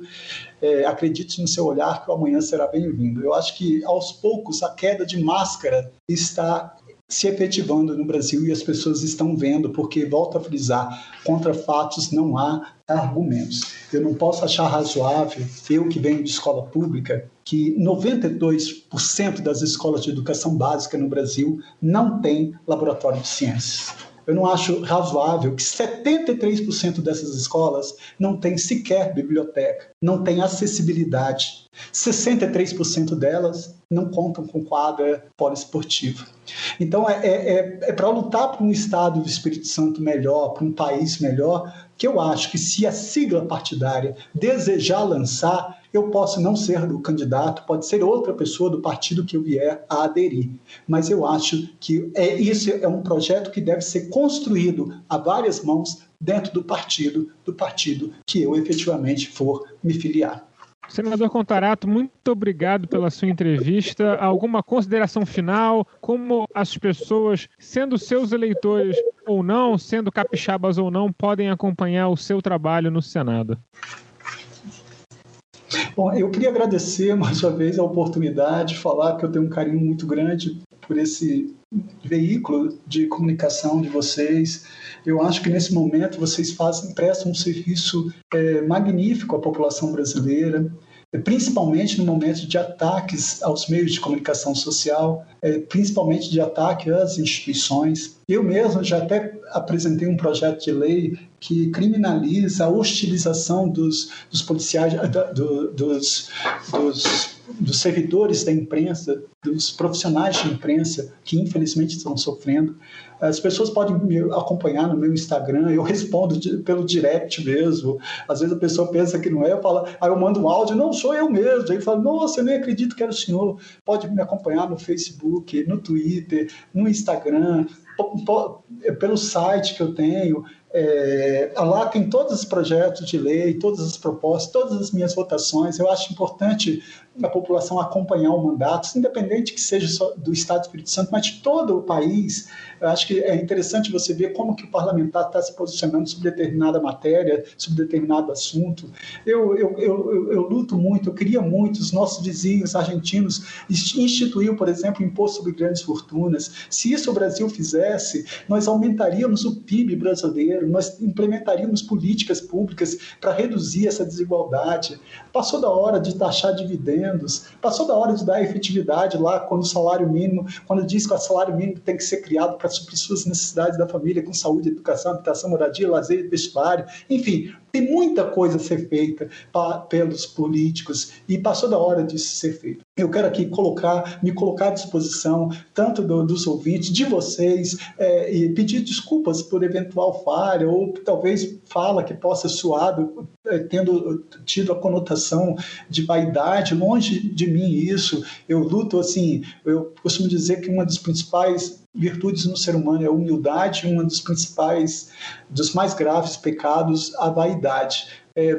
acredite no seu olhar que o amanhã será bem-vindo. Eu acho que aos poucos a queda de máscara está se efetivando no Brasil e as pessoas estão vendo, porque, volto a frisar, contra fatos não há argumentos. Eu não posso achar razoável, eu que venho de escola pública, que 92% das escolas de educação básica no Brasil não tem laboratório de ciências. Eu não acho razoável que 73% dessas escolas não tem sequer biblioteca, não tem acessibilidade. 63% delas não contam com quadra poliesportiva. Então, para lutar por um estado do Espírito Santo melhor, para um país melhor, que eu acho que se a sigla partidária desejar lançar, Eu posso não ser o candidato, pode ser outra pessoa do partido que eu vier a aderir, mas eu acho que isso é um projeto que deve ser construído a várias mãos dentro do partido que eu efetivamente for me filiar. Senador Contarato, muito obrigado pela sua entrevista. Alguma consideração final? Como as pessoas, sendo seus eleitores ou não, sendo capixabas ou não, podem acompanhar o seu trabalho no Senado? Bom, eu queria agradecer mais uma vez a oportunidade de falar que eu tenho um carinho muito grande por esse veículo de comunicação de vocês. Eu acho que nesse momento vocês prestam um serviço magnífico à população brasileira, principalmente no momento de ataques aos meios de comunicação social, principalmente de ataque às instituições. Eu mesmo já até apresentei um projeto de lei que criminaliza a hostilização dos policiais, dos servidores da imprensa, dos profissionais de imprensa que infelizmente estão sofrendo. As pessoas podem me acompanhar no meu Instagram, eu respondo pelo direct mesmo. Às vezes a pessoa pensa que não é, eu mando um áudio, não, sou eu mesmo. Aí fala, nossa, eu nem acredito que era o senhor. Pode me acompanhar no Facebook, no Twitter, no Instagram, pelo site que eu tenho. Lá tem todos os projetos de lei, todas as propostas, todas as minhas votações. Eu acho importante a população acompanhar o mandato, independente que seja só do Estado do Espírito Santo, mas de todo o país. Eu acho que é interessante você ver como que o parlamentar está se posicionando sobre determinada matéria, sobre determinado assunto. Eu luto muito, eu queria muito, os nossos vizinhos argentinos instituíram, por exemplo, o imposto sobre grandes fortunas. Se isso o Brasil fizesse, nós aumentaríamos o PIB brasileiro, nós implementaríamos políticas públicas para reduzir essa desigualdade. Passou da hora de taxar dividendos, passou da hora de dar efetividade lá quando o salário mínimo, quando diz que o salário mínimo tem que ser criado para suprir suas necessidades da família, com saúde, educação, habitação, moradia, lazer, vestuário, enfim, tem muita coisa a ser feita pelos políticos e passou da hora disso ser feito. Eu quero aqui me colocar à disposição, tanto dos ouvintes, de vocês, e pedir desculpas por eventual falha ou talvez fala que possa soar, tendo tido a conotação de vaidade. Longe de mim isso. Eu luto, assim, eu costumo dizer que uma das principais virtudes no ser humano é a humildade, uma dos mais graves pecados, a vaidade.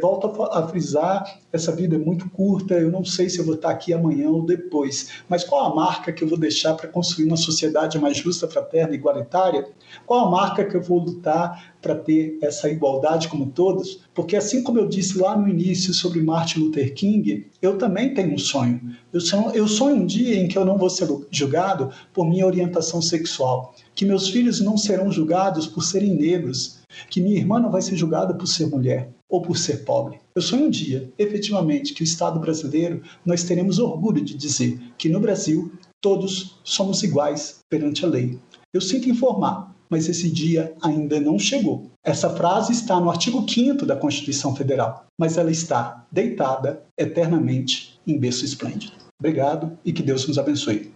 Volto a frisar, essa vida é muito curta, eu não sei se eu vou estar aqui amanhã ou depois, mas qual a marca que eu vou deixar para construir uma sociedade mais justa, fraterna e igualitária? Qual a marca que eu vou lutar para ter essa igualdade como todos? Porque assim como eu disse lá no início sobre Martin Luther King, eu também tenho um sonho. Eu sonho um dia em que eu não vou ser julgado por minha orientação sexual, que meus filhos não serão julgados por serem negros, que minha irmã não vai ser julgada por ser mulher ou por ser pobre. Eu sonho um dia, efetivamente, que o Estado brasileiro, nós teremos orgulho de dizer que no Brasil todos somos iguais perante a lei. Eu sinto informar, mas esse dia ainda não chegou. Essa frase está no artigo 5º da Constituição Federal, mas ela está deitada eternamente em berço esplêndido. Obrigado e que Deus nos abençoe.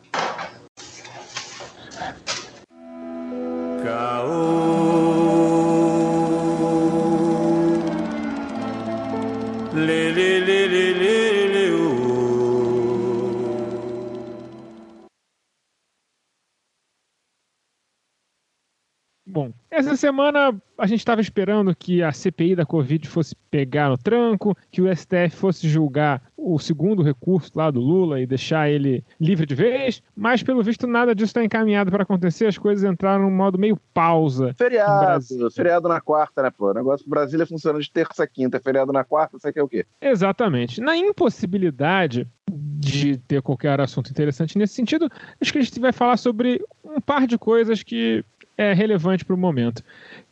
Bom, essa semana a gente estava esperando que a CPI da Covid fosse pegar no tranco, que o STF fosse julgar o segundo recurso lá do Lula e deixar ele livre de vez, mas pelo visto nada disso está encaminhado para acontecer, as coisas entraram num modo meio pausa. Feriado na quarta, né, pô? O negócio do Brasília funciona de terça a quinta, feriado na quarta, você quer o quê? Exatamente. Na impossibilidade de ter qualquer assunto interessante nesse sentido, acho que a gente vai falar sobre um par de coisas que é relevante para o momento.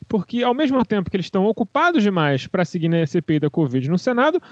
Porque, ao mesmo tempo que eles estão ocupados demais para seguir na CPI da Covid no Senado,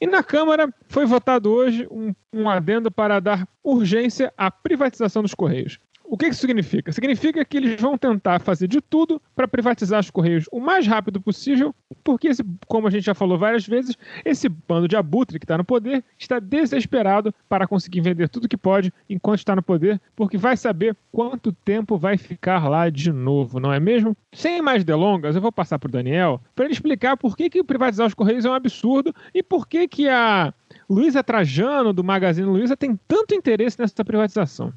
e na Câmara foi votado hoje um adendo para dar urgência à privatização dos Correios. O que isso significa? Significa que eles vão tentar fazer de tudo para privatizar os Correios o mais rápido possível, porque, como a gente já falou várias vezes, esse bando de abutre que está no poder está desesperado para conseguir vender tudo que pode enquanto está no poder, porque vai saber quanto tempo vai ficar lá de novo, não é mesmo? Sem mais delongas, eu vou passar para o Daniel para ele explicar por que privatizar os Correios é um absurdo e por que Luiza Trajano, do Magazine Luiza, tem tanto interesse nessa privatização?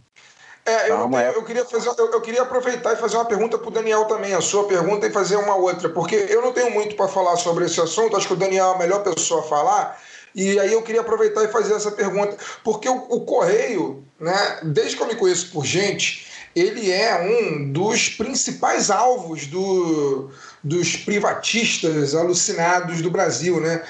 Eu queria aproveitar e fazer uma pergunta para o Daniel também, a sua pergunta, e fazer uma outra, porque eu não tenho muito para falar sobre esse assunto, acho que o Daniel é a melhor pessoa a falar, e aí eu queria aproveitar e fazer essa pergunta, porque o Correio, né, desde que eu me conheço por gente, ele é um dos principais alvos dos privatistas alucinados do Brasil, né?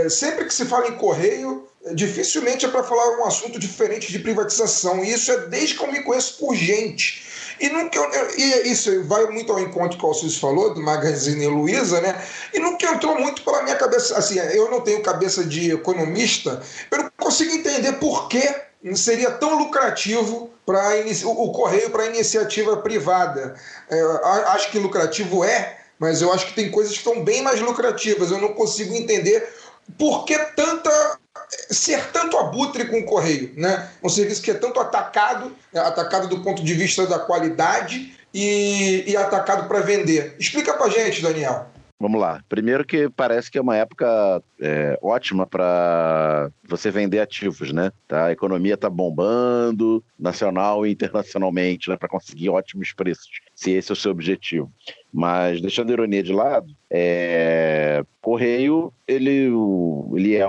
Sempre que se fala em Correio, dificilmente é para falar um assunto diferente de privatização. E isso é desde que eu me conheço por gente. E isso vai muito ao encontro que o Alcides falou, do Magazine Luiza, né? E nunca entrou muito pela minha cabeça. Assim, eu não tenho cabeça de economista, eu não consigo entender por que seria tão lucrativo o Correio para a iniciativa privada. Acho que lucrativo mas eu acho que tem coisas que estão bem mais lucrativas. Eu não consigo entender por que ser tanto abutre com o Correio, né? Um serviço que é tanto atacado do ponto de vista da qualidade e atacado para vender. Explica para a gente, Daniel. Vamos lá. Primeiro que parece que é uma época ótima para você vender ativos, né? A economia está bombando, nacional e internacionalmente, né? Para conseguir ótimos preços, se esse é o seu objetivo. Mas, deixando a ironia de lado, Correio, ele é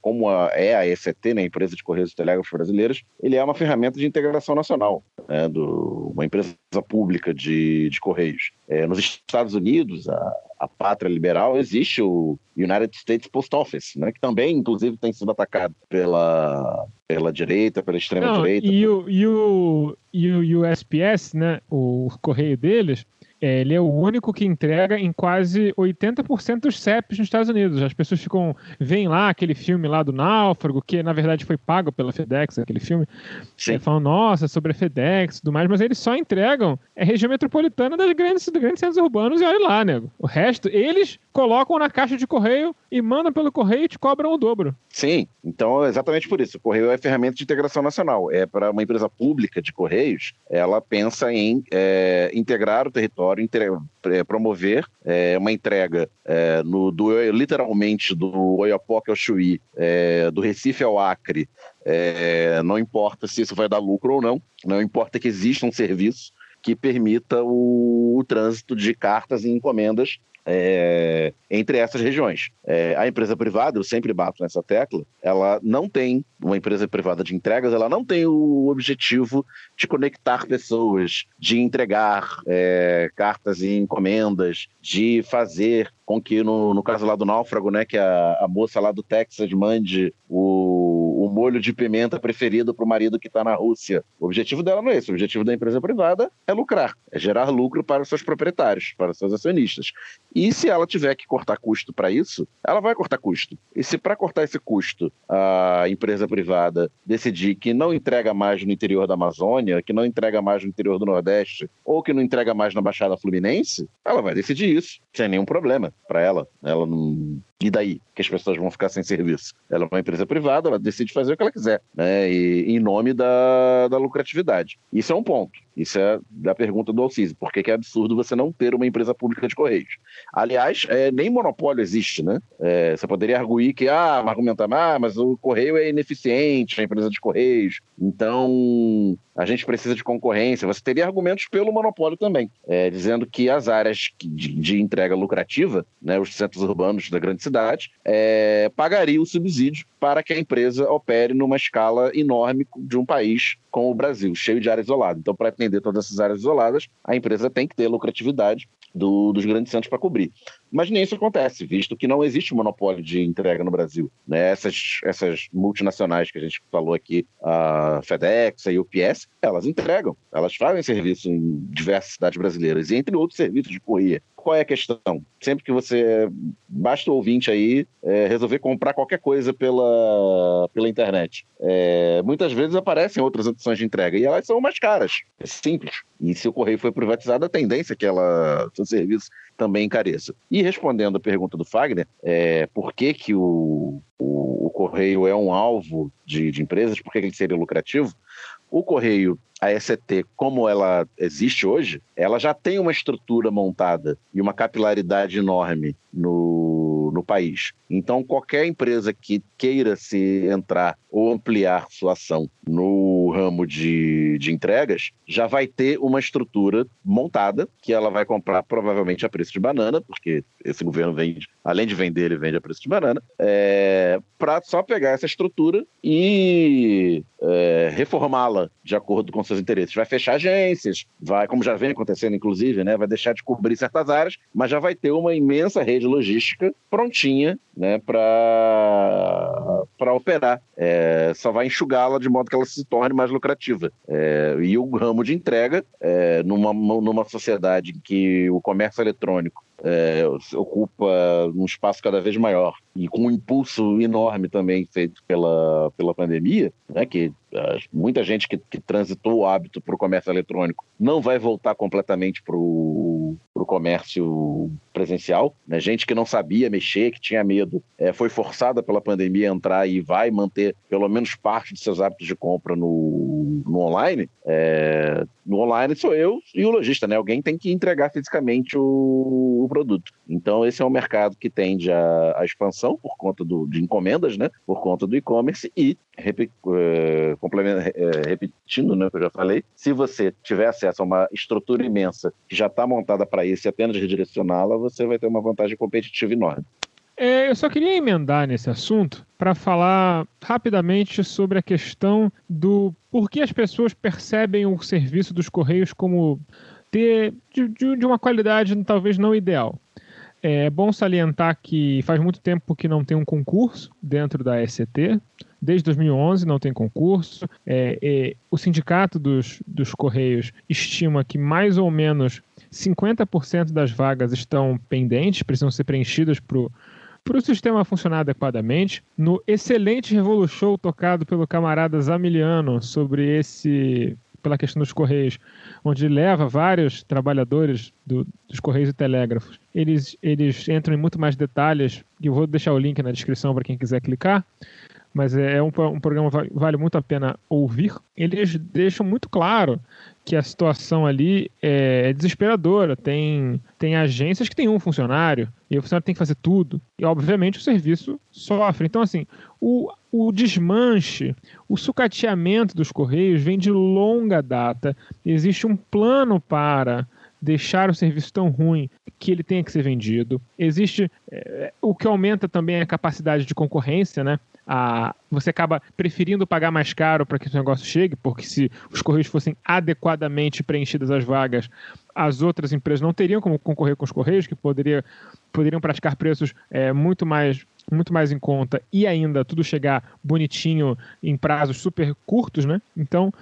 como é a ECT, né, Empresa de Correios e Telégrafos Brasileiras, ele é uma ferramenta de integração nacional, né, uma empresa pública de Correios. Nos Estados Unidos, a pátria liberal, existe o United States Post Office, né, que também, inclusive, tem sido atacado pela direita, pela extrema-direita. E o USPS, né, o correio deles, ele é o único que entrega em quase 80% dos CEPs nos Estados Unidos. As pessoas veem lá aquele filme lá do Náufrago, que na verdade foi pago pela FedEx, aquele filme. Falam, nossa, sobre a FedEx e tudo mais, mas eles só entregam região metropolitana dos grandes centros urbanos e olha lá, nego. O resto, eles colocam na caixa de correio e mandam pelo correio e te cobram o dobro. Sim, então é exatamente por isso. O correio é ferramenta de integração nacional. Para uma empresa pública de correios, ela pensa em integrar o território, promover uma entrega literalmente do Oiapoque ao Chuí, do Recife ao Acre. Não importa se isso vai dar lucro ou não importa que exista um serviço que permita o trânsito de cartas e encomendas entre essas regiões. A empresa privada, eu sempre bato nessa tecla, ela não tem, uma empresa privada de entregas, ela não tem o objetivo de conectar pessoas, de entregar cartas e encomendas, de fazer com que, no caso lá do Náufrago, né, que a moça lá do Texas mande o molho de pimenta preferido para o marido que está na Rússia. O objetivo dela não é esse. O objetivo da empresa privada é lucrar, é gerar lucro para os seus proprietários, para os seus acionistas. E se ela tiver que cortar custo para isso, ela vai cortar custo. E se para cortar esse custo a empresa privada decidir que não entrega mais no interior da Amazônia, que não entrega mais no interior do Nordeste, ou que não entrega mais na Baixada Fluminense, ela vai decidir isso, sem nenhum problema para ela. Ela não... E daí? Que as pessoas vão ficar sem serviço? Ela é uma empresa privada, ela decide fazer o que ela quiser, né? E em nome da lucratividade. Isso é um ponto. Isso é da pergunta do Alcides. Por que é absurdo você não ter uma empresa pública de Correios? Aliás, nem monopólio existe, né? Você poderia arguir que, argumentar, mas o Correio é ineficiente, a empresa de Correios, então a gente precisa de concorrência. Você teria argumentos pelo monopólio também, dizendo que as áreas de entrega lucrativa, né, os centros urbanos da grande cidade, pagariam o subsídio para que a empresa opere numa escala enorme de um país como o Brasil, cheio de áreas isoladas. Então, para atender todas essas áreas isoladas, a empresa tem que ter lucratividade dos grandes centros para cobrir. Mas nem isso acontece, visto que não existe monopólio de entrega no Brasil, né? Essas multinacionais que a gente falou aqui, a FedEx, a UPS, elas entregam, elas fazem serviço em diversas cidades brasileiras, e entre outros serviços de correio. Qual é a questão? Sempre que basta o ouvinte aí resolver comprar qualquer coisa pela internet. Muitas vezes aparecem outras opções de entrega e elas são mais caras. É simples. E se o correio for privatizado, a tendência é que seu serviço também encareça. E respondendo a pergunta do Fagner, por que o correio é um alvo de empresas, por que ele seria lucrativo? O correio, a ECT, como ela existe hoje, ela já tem uma estrutura montada e uma capilaridade enorme no no país. Então, qualquer empresa que queira se entrar ou ampliar sua ação no ramo de entregas, já vai ter uma estrutura montada, que ela vai comprar provavelmente a preço de banana, porque esse governo vende, além de vender, ele vende a preço de banana, para só pegar essa estrutura e reformá-la de acordo com seus interesses. Vai fechar agências, vai, como já vem acontecendo inclusive, né, vai deixar de cobrir certas áreas, mas já vai ter uma imensa rede logística prontinha, né, para operar. Só vai enxugá-la de modo que ela se torne mais lucrativa. E o ramo de entrega, numa sociedade em que o comércio eletrônico ocupa um espaço cada vez maior e com um impulso enorme também feito pela pandemia, né, que muita gente que transitou o hábito para o comércio eletrônico não vai voltar completamente para o comércio presencial, né? Gente que não sabia mexer, que tinha medo, foi forçada pela pandemia a entrar e vai manter pelo menos parte de seus hábitos de compra no online. No online sou eu e o lojista, né? Alguém tem que entregar fisicamente o produto. Então esse é um mercado que tende a expansão por conta de encomendas, né? Por conta do e-commerce e, repetindo, né, o que eu já falei, se você tiver acesso a uma estrutura imensa que já está montada para isso e apenas redirecioná-la, você vai ter uma vantagem competitiva enorme. Eu só queria emendar nesse assunto para falar rapidamente sobre a questão do por que as pessoas percebem o serviço dos Correios como ter de uma qualidade talvez não ideal. É bom salientar que faz muito tempo que não tem um concurso dentro da SCT. Desde 2011 não tem concurso. O sindicato dos Correios estima que mais ou menos 50% das vagas estão pendentes, precisam ser preenchidas para o sistema funcionar adequadamente. No excelente Revolu Show tocado pelo camarada Zamiliano pela questão dos Correios, onde leva vários trabalhadores dos Correios e Telégrafos, eles entram em muito mais detalhes, e eu vou deixar o link na descrição para quem quiser clicar, mas é um programa que vale muito a pena ouvir. Eles deixam muito claro que a situação ali é desesperadora. Tem agências que tem um funcionário, e o funcionário tem que fazer tudo, e obviamente o serviço sofre. Então, assim, o desmanche, o sucateamento dos Correios vem de longa data. Existe um plano para deixar o serviço tão ruim que ele tenha que ser vendido. Existe o que aumenta também a capacidade de concorrência, né? Você acaba preferindo pagar mais caro para que o negócio chegue, porque se os Correios fossem adequadamente preenchidas as vagas, as outras empresas não teriam como concorrer com os Correios, que poderiam praticar preços muito mais em conta e ainda tudo chegar bonitinho em prazos super curtos, né? Então,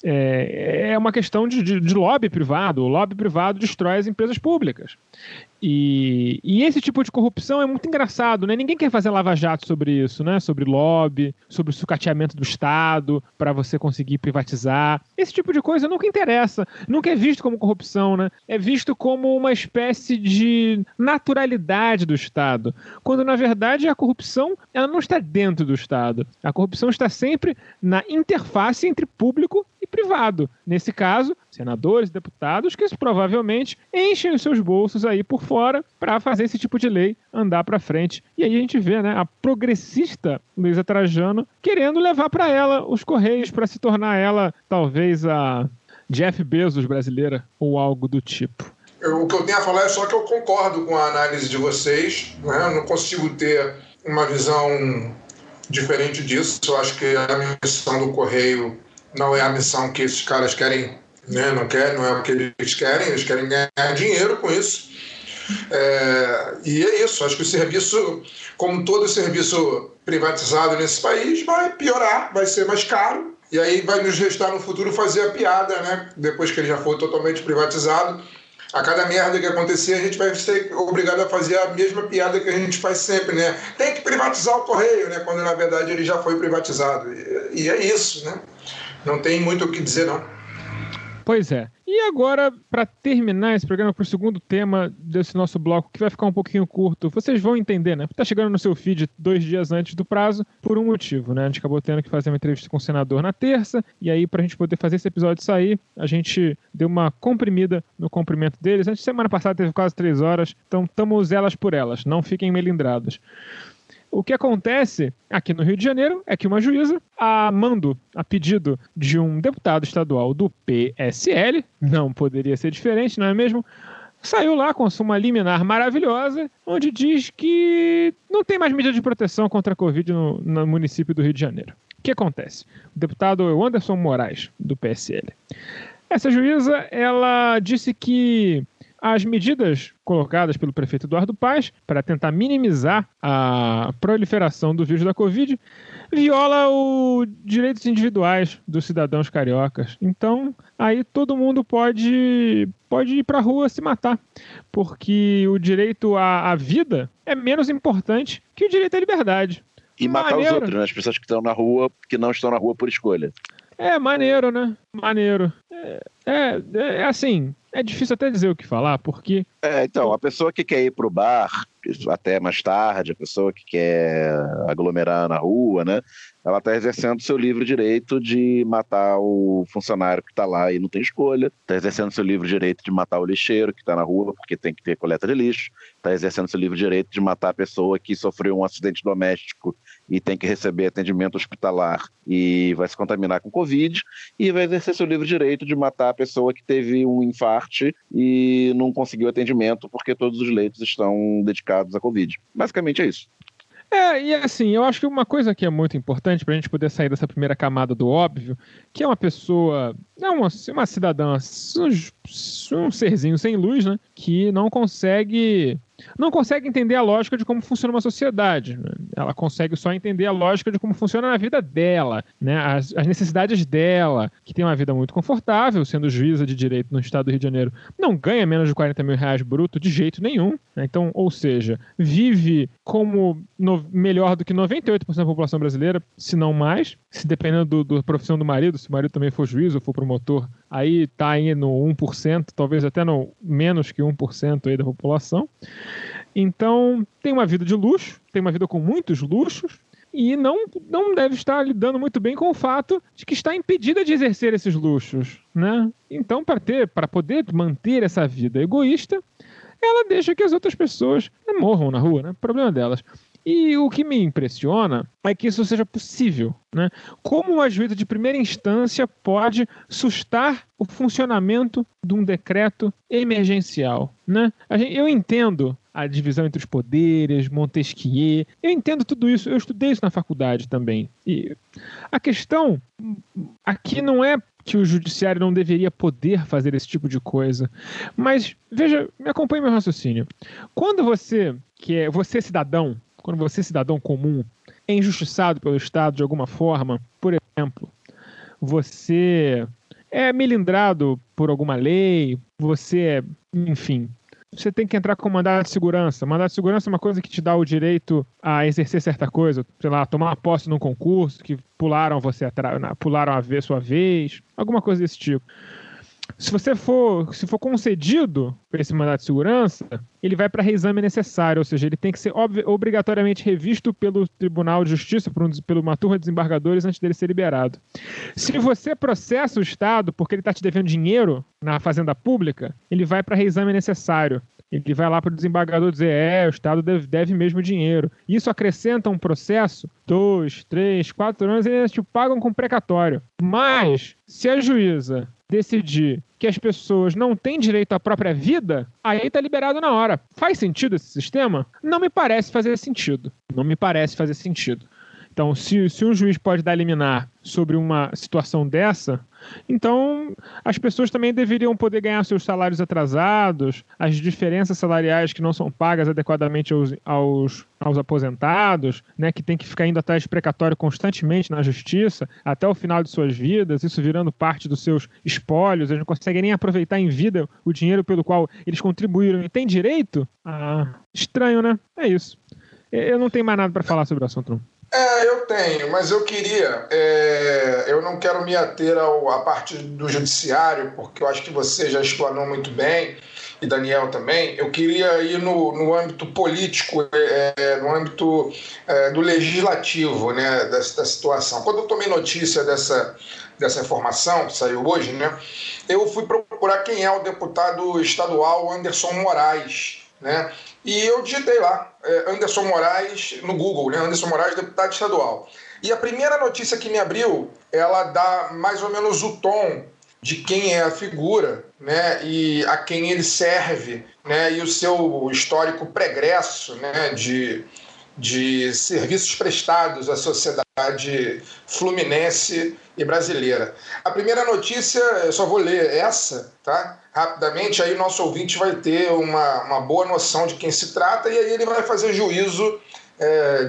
é uma questão de lobby privado. O lobby privado destrói as empresas públicas. E esse tipo de corrupção é muito engraçado, né? Ninguém quer fazer lava-jato sobre isso, né? Sobre lobby, sobre o sucateamento do Estado para você conseguir privatizar. Esse tipo de coisa nunca interessa, nunca é visto como corrupção, né? É visto como uma espécie de naturalidade do Estado, quando na verdade a corrupção ela não está dentro do Estado. A corrupção está sempre na interface entre público e privado. Nesse caso, senadores e deputados que provavelmente enchem os seus bolsos aí por fora para fazer esse tipo de lei andar para frente. E aí a gente vê, né, a progressista Luísa Trajano querendo levar para ela os Correios para se tornar ela talvez a Jeff Bezos brasileira ou algo do tipo. O que eu tenho a falar é só que eu concordo com a análise de vocês, né? Eu não consigo ter uma visão diferente disso. Eu acho que a missão do Correio não é a missão que esses caras querem, né? Não é o que eles querem ganhar dinheiro com isso. E é isso, acho que o serviço, como todo serviço privatizado nesse país, vai piorar, vai ser mais caro, e aí vai nos restar no futuro fazer a piada, né? Depois que ele já for totalmente privatizado, a cada merda que acontecer, a gente vai ser obrigado a fazer a mesma piada que a gente faz sempre, né? Tem que privatizar o Correio, né? Quando na verdade ele já foi privatizado. E é isso, né? Não tem muito o que dizer, não. Pois é. E agora, para terminar esse programa, para o segundo tema desse nosso bloco, que vai ficar um pouquinho curto, vocês vão entender, né? Tá chegando no seu feed 2 dias antes do prazo, por um motivo, né? A gente acabou tendo que fazer uma entrevista com o senador na terça, e aí, pra gente poder fazer esse episódio sair, a gente deu uma comprimida no comprimento deles. Antes, semana passada teve quase 3 horas, então estamos elas por elas, não fiquem melindrados. O que acontece aqui no Rio de Janeiro é que uma juíza, a pedido de um deputado estadual do PSL, não poderia ser diferente, não é mesmo? Saiu lá com uma liminar maravilhosa, onde diz que não tem mais medida de proteção contra a Covid no município do Rio de Janeiro. O que acontece? O deputado Anderson Moraes, do PSL. Essa juíza, ela disse que as medidas colocadas pelo prefeito Eduardo Paes para tentar minimizar a proliferação do vírus da Covid viola os direitos individuais dos cidadãos cariocas. Então, aí todo mundo pode ir para a rua se matar, porque o direito à vida é menos importante que o direito à liberdade. E matar os outros, né? As pessoas que estão na rua, que não estão na rua por escolha. É maneiro, né? Maneiro. É assim, é difícil até dizer o que falar, porque... Então, a pessoa que quer ir pro bar, até mais tarde, a pessoa que quer aglomerar na rua, né? Ela está exercendo seu livre direito de matar o funcionário que está lá e não tem escolha, está exercendo seu livre direito de matar o lixeiro que está na rua porque tem que ter coleta de lixo, está exercendo seu livre direito de matar a pessoa que sofreu um acidente doméstico e tem que receber atendimento hospitalar e vai se contaminar com Covid, e vai exercer seu livre direito de matar a pessoa que teve um infarte e não conseguiu atendimento porque todos os leitos estão dedicados à Covid. Basicamente é isso. E assim, eu acho que uma coisa que é muito importante para a gente poder sair dessa primeira camada do óbvio, que é uma pessoa, uma cidadã, um serzinho sem luz, né, que não consegue entender a lógica de como funciona uma sociedade. Né? Ela consegue só entender a lógica de como funciona a vida dela, né? As necessidades dela, que tem uma vida muito confortável, sendo juíza de direito no estado do Rio de Janeiro, não ganha menos de 40 mil reais bruto de jeito nenhum. Né? Então, ou seja, vive como melhor do que 98% da população brasileira, se não mais, se dependendo da profissão do marido, se o marido também for juiz ou for promotor, aí tá aí no 1%, talvez até no menos que 1% aí da população. Então, tem uma vida de luxo, tem uma vida com muitos luxos, e não deve estar lidando muito bem com o fato de que está impedida de exercer esses luxos, né? Então, para poder manter essa vida egoísta, ela deixa que as outras pessoas morram na rua, né? Problema delas. E o que me impressiona é que isso seja possível, né? Como uma juíza de primeira instância pode sustar o funcionamento de um decreto emergencial, né? Eu entendo a divisão entre os poderes, Montesquieu, eu entendo tudo isso, eu estudei isso na faculdade também. E a questão aqui não é que o judiciário não deveria poder fazer esse tipo de coisa, mas, veja, me acompanhe meu raciocínio. Quando você cidadão comum, é injustiçado pelo Estado de alguma forma, por exemplo, você é melindrado por alguma lei, você tem que entrar com mandado de segurança. Mandado de segurança é uma coisa que te dá o direito a exercer certa coisa, sei lá, tomar uma posse num concurso, que pularam a ver sua vez, alguma coisa desse tipo. Se for concedido esse mandado de segurança, ele vai para reexame necessário, ou seja, ele tem que ser obrigatoriamente revisto pelo Tribunal de Justiça, por uma turma de desembargadores antes dele ser liberado. Se você processa o Estado porque ele está te devendo dinheiro na fazenda pública, ele vai para reexame necessário. Ele vai lá para o desembargador dizer, o Estado deve mesmo dinheiro. Isso acrescenta um processo, 2, 3, 4 anos, eles te pagam com precatório. Mas, se a juíza decidir que as pessoas não têm direito à própria vida, aí tá liberado na hora. Faz sentido esse sistema? Não me parece fazer sentido. Então, se um juiz pode dar liminar sobre uma situação dessa, então as pessoas também deveriam poder ganhar seus salários atrasados, as diferenças salariais que não são pagas adequadamente aos aposentados, né, que tem que ficar indo atrás de precatório constantemente na justiça, até o final de suas vidas, isso virando parte dos seus espólios, eles não conseguem nem aproveitar em vida o dinheiro pelo qual eles contribuíram e têm direito? Estranho, né? É isso. Eu não tenho mais nada para falar sobre o assunto, não. Eu tenho, mas eu queria, eu não quero me ater à parte do judiciário, porque eu acho que você já explanou muito bem, e Daniel também. Eu queria ir no âmbito político, no âmbito do legislativo, né, da situação. Quando eu tomei notícia dessa informação que saiu hoje, né, eu fui procurar quem é o deputado estadual Anderson Moraes, né? E eu digitei lá, Anderson Moraes, no Google, né? Anderson Moraes, deputado estadual. E a primeira notícia que me abriu, ela dá mais ou menos o tom de quem é a figura, né? E a quem ele serve, né? E o seu histórico pregresso, né? De serviços prestados à sociedade fluminense e brasileira. A primeira notícia, eu só vou ler essa, tá? Rapidamente, aí o nosso ouvinte vai ter uma boa noção de quem se trata e aí ele vai fazer juízo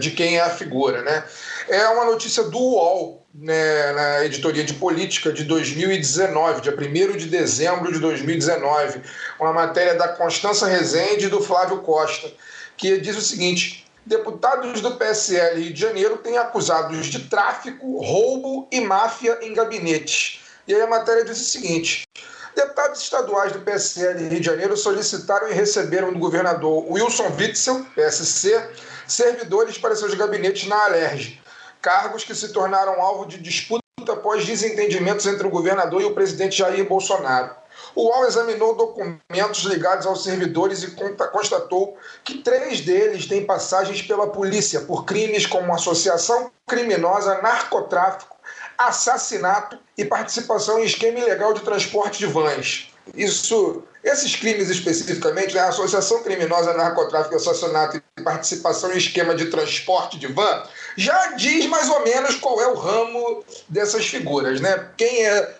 de quem é a figura, né? É uma notícia do UOL, né, na editoria de política de 2019, dia 1º de dezembro de 2019, uma matéria da Constança Rezende e do Flávio Costa, que diz o seguinte: deputados do PSL Rio de Janeiro têm acusados de tráfico, roubo e máfia em gabinetes. E aí a matéria diz o seguinte: deputados estaduais do PSL Rio de Janeiro solicitaram e receberam do governador Wilson Witzel, PSC, servidores para seus gabinetes na Alerj, cargos que se tornaram alvo de disputa após desentendimentos entre o governador e o presidente Jair Bolsonaro. O UOL examinou documentos ligados aos servidores e constatou que 3 deles têm passagens pela polícia por crimes como associação criminosa, narcotráfico, assassinato e participação em esquema ilegal de transporte de vans. Esses crimes especificamente, né, associação criminosa, narcotráfico, assassinato e participação em esquema de transporte de van, já diz mais ou menos qual é o ramo dessas figuras, né?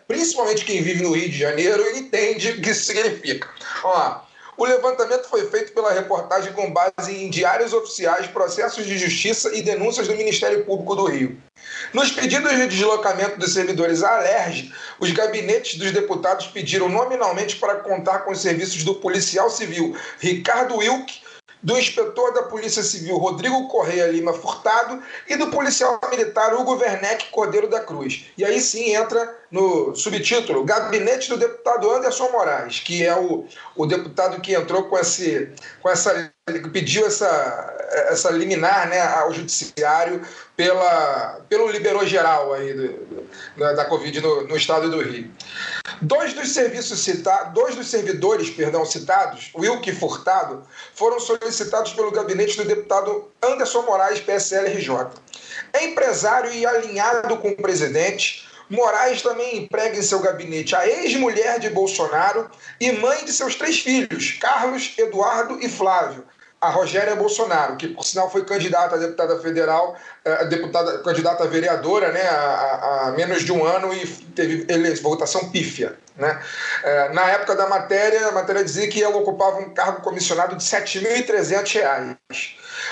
Principalmente quem vive no Rio de Janeiro, entende o que isso significa. O levantamento foi feito pela reportagem com base em diários oficiais, processos de justiça e denúncias do Ministério Público do Rio. Nos pedidos de deslocamento dos servidores à Alerj, os gabinetes dos deputados pediram nominalmente para contar com os serviços do policial civil Ricardo Wilk, do inspetor da Polícia Civil Rodrigo Correia Lima Furtado e do policial militar Hugo Werneck Cordeiro da Cruz. E aí sim entra no subtítulo Gabinete do deputado Anderson Moraes, que é o deputado que entrou pediu essa liminar, né, ao judiciário pelo liberou geral aí da Covid no estado do Rio. Dois dos servidores citados, Wilk e Furtado, foram solicitados pelo gabinete do deputado Anderson Moraes, PSL-RJ. É empresário e alinhado com o presidente, Moraes também emprega em seu gabinete a ex-mulher de Bolsonaro e mãe de seus 3 filhos, Carlos, Eduardo e Flávio, a Rogéria Bolsonaro, que por sinal foi candidata a deputada federal, candidata a vereadora, né, há menos de um ano e teve votação pífia, né? Na época da matéria, a matéria dizia que ela ocupava um cargo comissionado de R$ 7.300.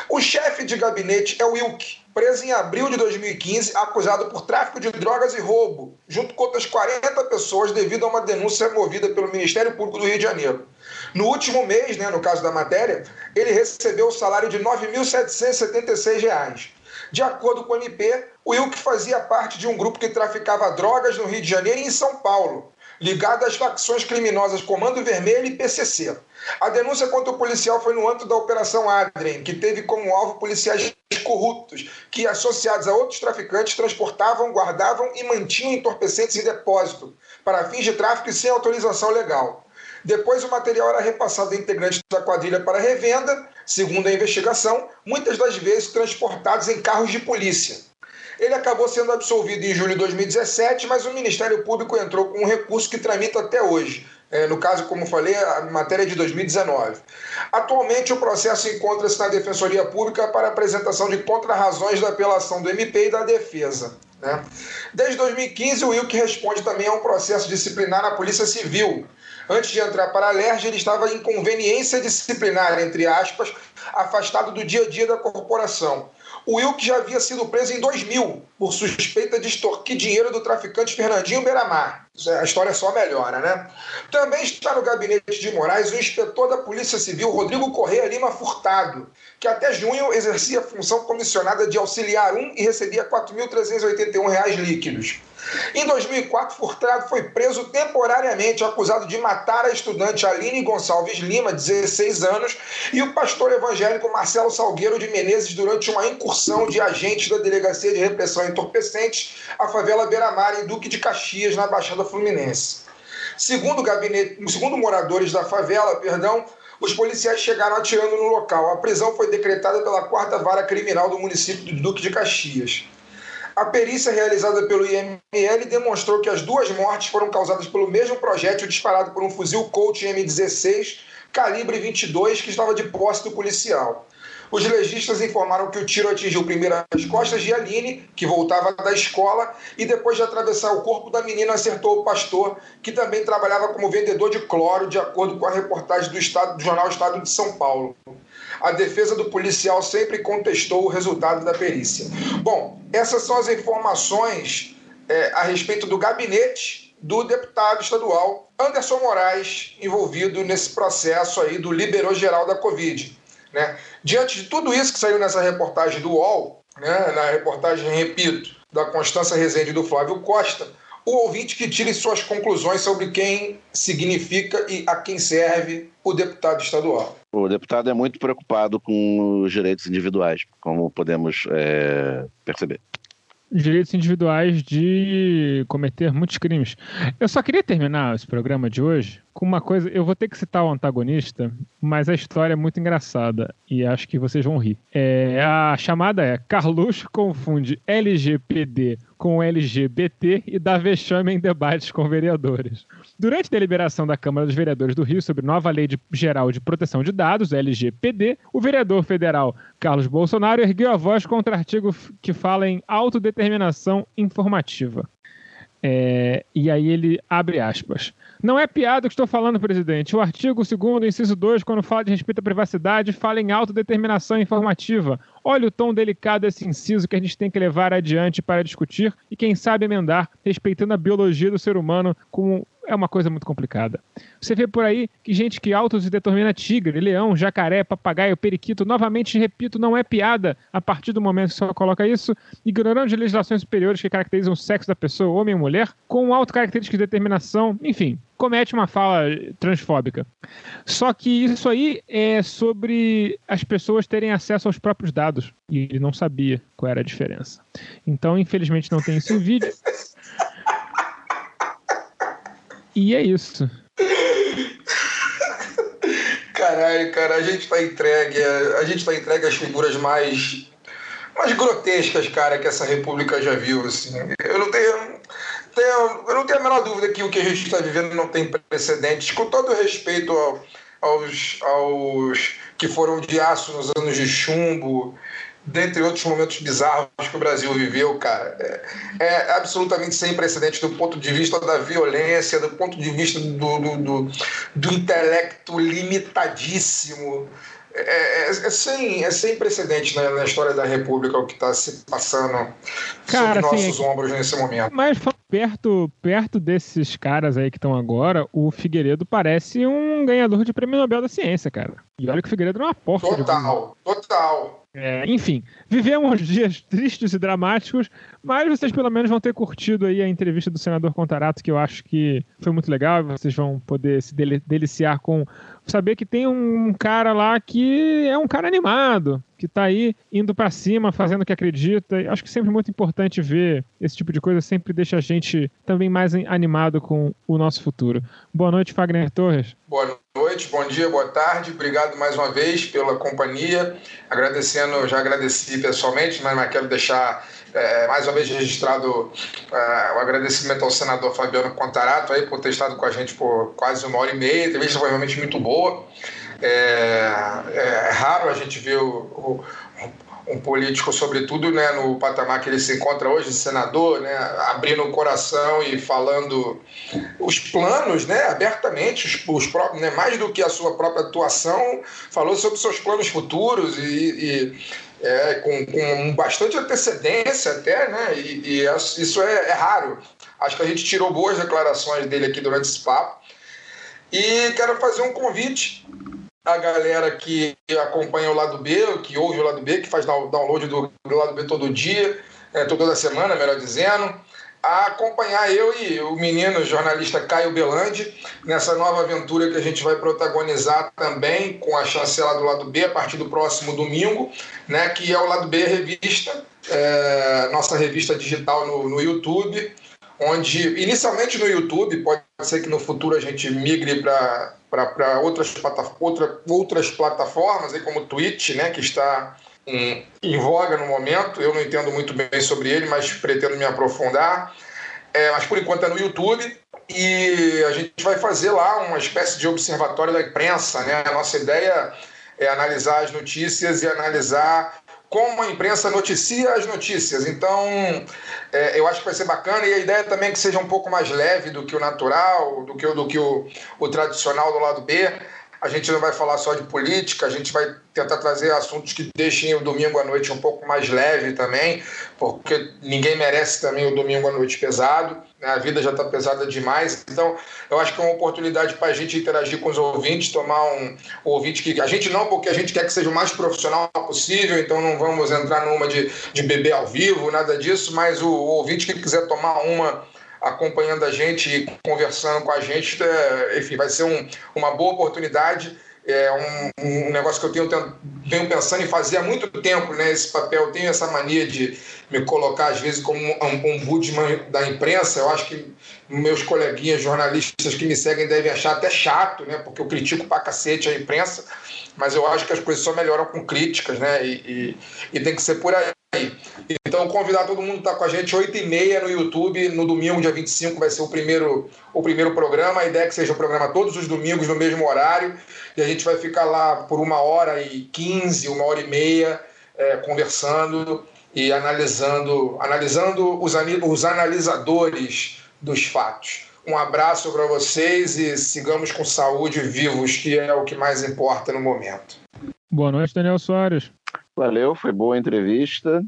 O chefe de gabinete é o Wilk, preso em abril de 2015, acusado por tráfico de drogas e roubo, junto com outras 40 pessoas devido a uma denúncia movida pelo Ministério Público do Rio de Janeiro. No último mês, né, no caso da matéria, ele recebeu o salário de R$ 9.776. De acordo com o MP, o Wilk fazia parte de um grupo que traficava drogas no Rio de Janeiro e em São Paulo, ligado às facções criminosas Comando Vermelho e PCC. A denúncia contra o policial foi no âmbito da Operação Adrien, que teve como alvo policiais corruptos, que, associados a outros traficantes, transportavam, guardavam e mantinham entorpecentes em depósito, para fins de tráfico e sem autorização legal. Depois o material era repassado a integrantes da quadrilha para revenda, segundo a investigação, muitas das vezes transportados em carros de polícia. Ele acabou sendo absolvido em julho de 2017, mas o Ministério Público entrou com um recurso que tramita até hoje. No caso, como falei, a matéria é de 2019. Atualmente, o processo encontra-se na Defensoria Pública para apresentação de contrarrazões da apelação do MP e da defesa, né? Desde 2015, o Wilk responde também a um processo disciplinar na Polícia Civil. Antes de entrar para a Alerj, ele estava em conveniência disciplinar, entre aspas, afastado do dia a dia da corporação. O Wilk já havia sido preso em 2000 por suspeita de extorquir dinheiro do traficante Fernandinho Beiramar. A história só melhora, né? Também está no gabinete de Moraes o inspetor da Polícia Civil, Rodrigo Correia Lima Furtado, que até junho exercia a função comissionada de auxiliar 1 e recebia R$ 4.381 líquidos. Em 2004, Furtado foi preso temporariamente, acusado de matar a estudante Aline Gonçalves Lima, 16 anos, e o pastor evangélico Marcelo Salgueiro de Menezes durante uma incursão de agentes da Delegacia de Repressão a Entorpecentes à favela Beiramar, em Duque de Caxias, na Baixada Fluminense. Segundo moradores da favela, os policiais chegaram atirando no local. A prisão foi decretada pela 4ª Vara Criminal do município de Duque de Caxias. A perícia realizada pelo IML demonstrou que as 2 mortes foram causadas pelo mesmo projétil disparado por um fuzil Colt M16 calibre 22 que estava de posse do policial. Os legistas informaram que o tiro atingiu primeiro as costas de Aline, que voltava da escola, e depois de atravessar o corpo da menina acertou o pastor, que também trabalhava como vendedor de cloro, de acordo com a reportagem do jornal Estado de São Paulo. A defesa do policial sempre contestou o resultado da perícia. Bom, essas são as informações a respeito do gabinete do deputado estadual Anderson Moraes, envolvido nesse processo aí do liberou geral da Covid, né? Diante de tudo isso que saiu nessa reportagem do UOL, né, na reportagem, repito, da Constância Rezende e do Flávio Costa, o ouvinte que tire suas conclusões sobre quem significa e a quem serve o deputado estadual. O deputado é muito preocupado com os direitos individuais, como podemos perceber. Direitos individuais de cometer muitos crimes. Eu só queria terminar esse programa de hoje com uma coisa. Eu vou ter que citar o antagonista, mas a história é muito engraçada e acho que vocês vão rir. A chamada é: Carluxo confunde LGPD com LGBT e dá vexame em debates com vereadores. Durante a deliberação da Câmara dos Vereadores do Rio sobre nova Lei Geral de Proteção de Dados, LGPD, o vereador federal Carlos Bolsonaro ergueu a voz contra artigo que fala em autodeterminação informativa. E aí ele abre aspas. Não é piada o que estou falando, presidente. O artigo 2º, inciso 2, quando fala de respeito à privacidade, fala em autodeterminação informativa. Olha o tom delicado desse inciso que a gente tem que levar adiante para discutir e, quem sabe, emendar, respeitando a biologia do ser humano como... É uma coisa muito complicada. Você vê por aí que gente que autodetermina tigre, leão, jacaré, papagaio, periquito, novamente, repito, não é piada a partir do momento que você coloca isso, ignorando as legislações superiores que caracterizam o sexo da pessoa, homem ou mulher, com autocaracterísticas de determinação, enfim, comete uma fala transfóbica. Só que isso aí é sobre as pessoas terem acesso aos próprios dados, e ele não sabia qual era a diferença. Então, infelizmente, não tem isso em vídeo. E é isso. Caralho, cara, a gente tá entregue às figuras mais grotescas, cara, que essa república já viu, assim. Eu não tenho a menor dúvida que o que a gente está vivendo não tem precedentes, com todo respeito aos que foram de aço nos anos de chumbo, dentre outros momentos bizarros que o Brasil viveu, cara. É absolutamente sem precedentes do ponto de vista da violência, do ponto de vista do intelecto limitadíssimo. É sem precedentes na história da República o que está se passando sobre nossos ombros nesse momento. Mas perto desses caras aí que estão agora, o Figueiredo parece um ganhador de Prêmio Nobel da Ciência, cara. E olha que o Figueiredo não é uma porta. Total. Enfim, vivemos dias tristes e dramáticos, mas vocês pelo menos vão ter curtido aí a entrevista do senador Contarato, que eu acho que foi muito legal, e vocês vão poder se deliciar com saber que tem um cara lá que é um cara animado, que tá aí indo pra cima, fazendo o que acredita. E acho que sempre muito importante ver esse tipo de coisa, sempre deixa a gente também mais animado com o nosso futuro. Boa noite, Fagner Torres. Boa noite, bom dia, boa tarde. Obrigado mais uma vez pela companhia. Já agradeci pessoalmente, mas quero deixar mais uma vez registrado o agradecimento ao senador Fabiano Contarato aí, por ter estado com a gente por quase 1h30. A entrevista foi realmente muito boa. É raro a gente ver um político, sobretudo, né, no patamar que ele se encontra hoje, senador, né, abrindo o coração e falando os planos, né, abertamente, os próprios, né, mais do que a sua própria atuação, falou sobre seus planos futuros e com bastante antecedência até, né? E isso é raro. Acho que a gente tirou boas declarações dele aqui durante esse papo. E quero fazer um convite à galera que acompanha o Lado B, que ouve o Lado B, que faz download do Lado B todo dia, toda semana, melhor dizendo, a acompanhar eu e o menino jornalista Caio Belandi nessa nova aventura que a gente vai protagonizar também com a chancela do Lado B a partir do próximo domingo, né, que é o Lado B Revista, nossa revista digital no YouTube, onde, inicialmente no YouTube, pode ser que no futuro a gente migre para outras plataformas, aí como o Twitch, né, que está em voga no momento. Eu não entendo muito bem sobre ele, mas pretendo me aprofundar. Mas por enquanto é no YouTube, e a gente vai fazer lá uma espécie de observatório da imprensa, né? A nossa ideia é analisar as notícias e analisar como a imprensa noticia as notícias. Então, eu acho que vai ser bacana, e a ideia também é que seja um pouco mais leve do que o natural, do que o tradicional do Lado B. A gente não vai falar só de política, a gente vai tentar trazer assuntos que deixem o domingo à noite um pouco mais leve também, porque ninguém merece também o domingo à noite pesado, né? A vida já está pesada demais. Então, eu acho que é uma oportunidade para a gente interagir com os ouvintes, tomar um ouvinte que a gente não, porque a gente quer que seja o mais profissional possível, então não vamos entrar numa de beber ao vivo, nada disso, mas o ouvinte que quiser tomar uma acompanhando a gente e conversando com a gente, enfim, vai ser uma boa oportunidade. É um negócio que eu tenho pensando em fazer há muito tempo, né? Esse papel, eu tenho essa mania de me colocar às vezes como um ombudsman da imprensa. Eu acho que meus coleguinhas jornalistas que me seguem devem achar até chato, né? Porque eu critico pra cacete a imprensa, mas eu acho que as coisas só melhoram com críticas, né? E tem que ser por aí. Então, convidar todo mundo a estar com a gente 8h30 no YouTube, no domingo, dia 25, vai ser o primeiro programa. A ideia é que seja um programa todos os domingos no mesmo horário, e a gente vai ficar lá por 1h15, 1h30, conversando e analisando os analisadores dos fatos. Um abraço para vocês e sigamos com saúde, vivos, que é o que mais importa no momento. Boa noite, Daniel Soares. Valeu, foi boa a entrevista.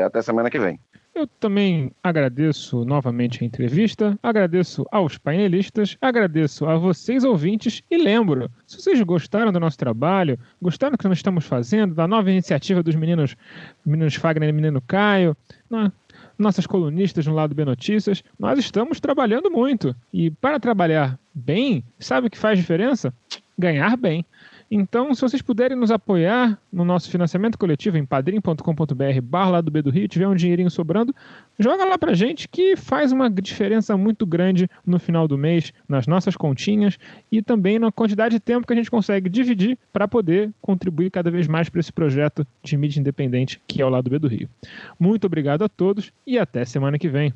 Até semana que vem. Eu também agradeço novamente a entrevista, agradeço aos painelistas, agradeço a vocês ouvintes e lembro, se vocês gostaram do nosso trabalho, gostaram do que nós estamos fazendo, da nova iniciativa dos meninos Fagner e menino Caio, nossas colunistas no Lado B Notícias, nós estamos trabalhando muito. E para trabalhar bem, sabe o que faz diferença? Ganhar bem. Então, se vocês puderem nos apoiar no nosso financiamento coletivo em padrim.com.br/Lado B do Rio, tiver um dinheirinho sobrando, joga lá pra gente, que faz uma diferença muito grande no final do mês, nas nossas continhas e também na quantidade de tempo que a gente consegue dividir para poder contribuir cada vez mais para esse projeto de mídia independente que é o Lado B do Rio. Muito obrigado a todos e até semana que vem.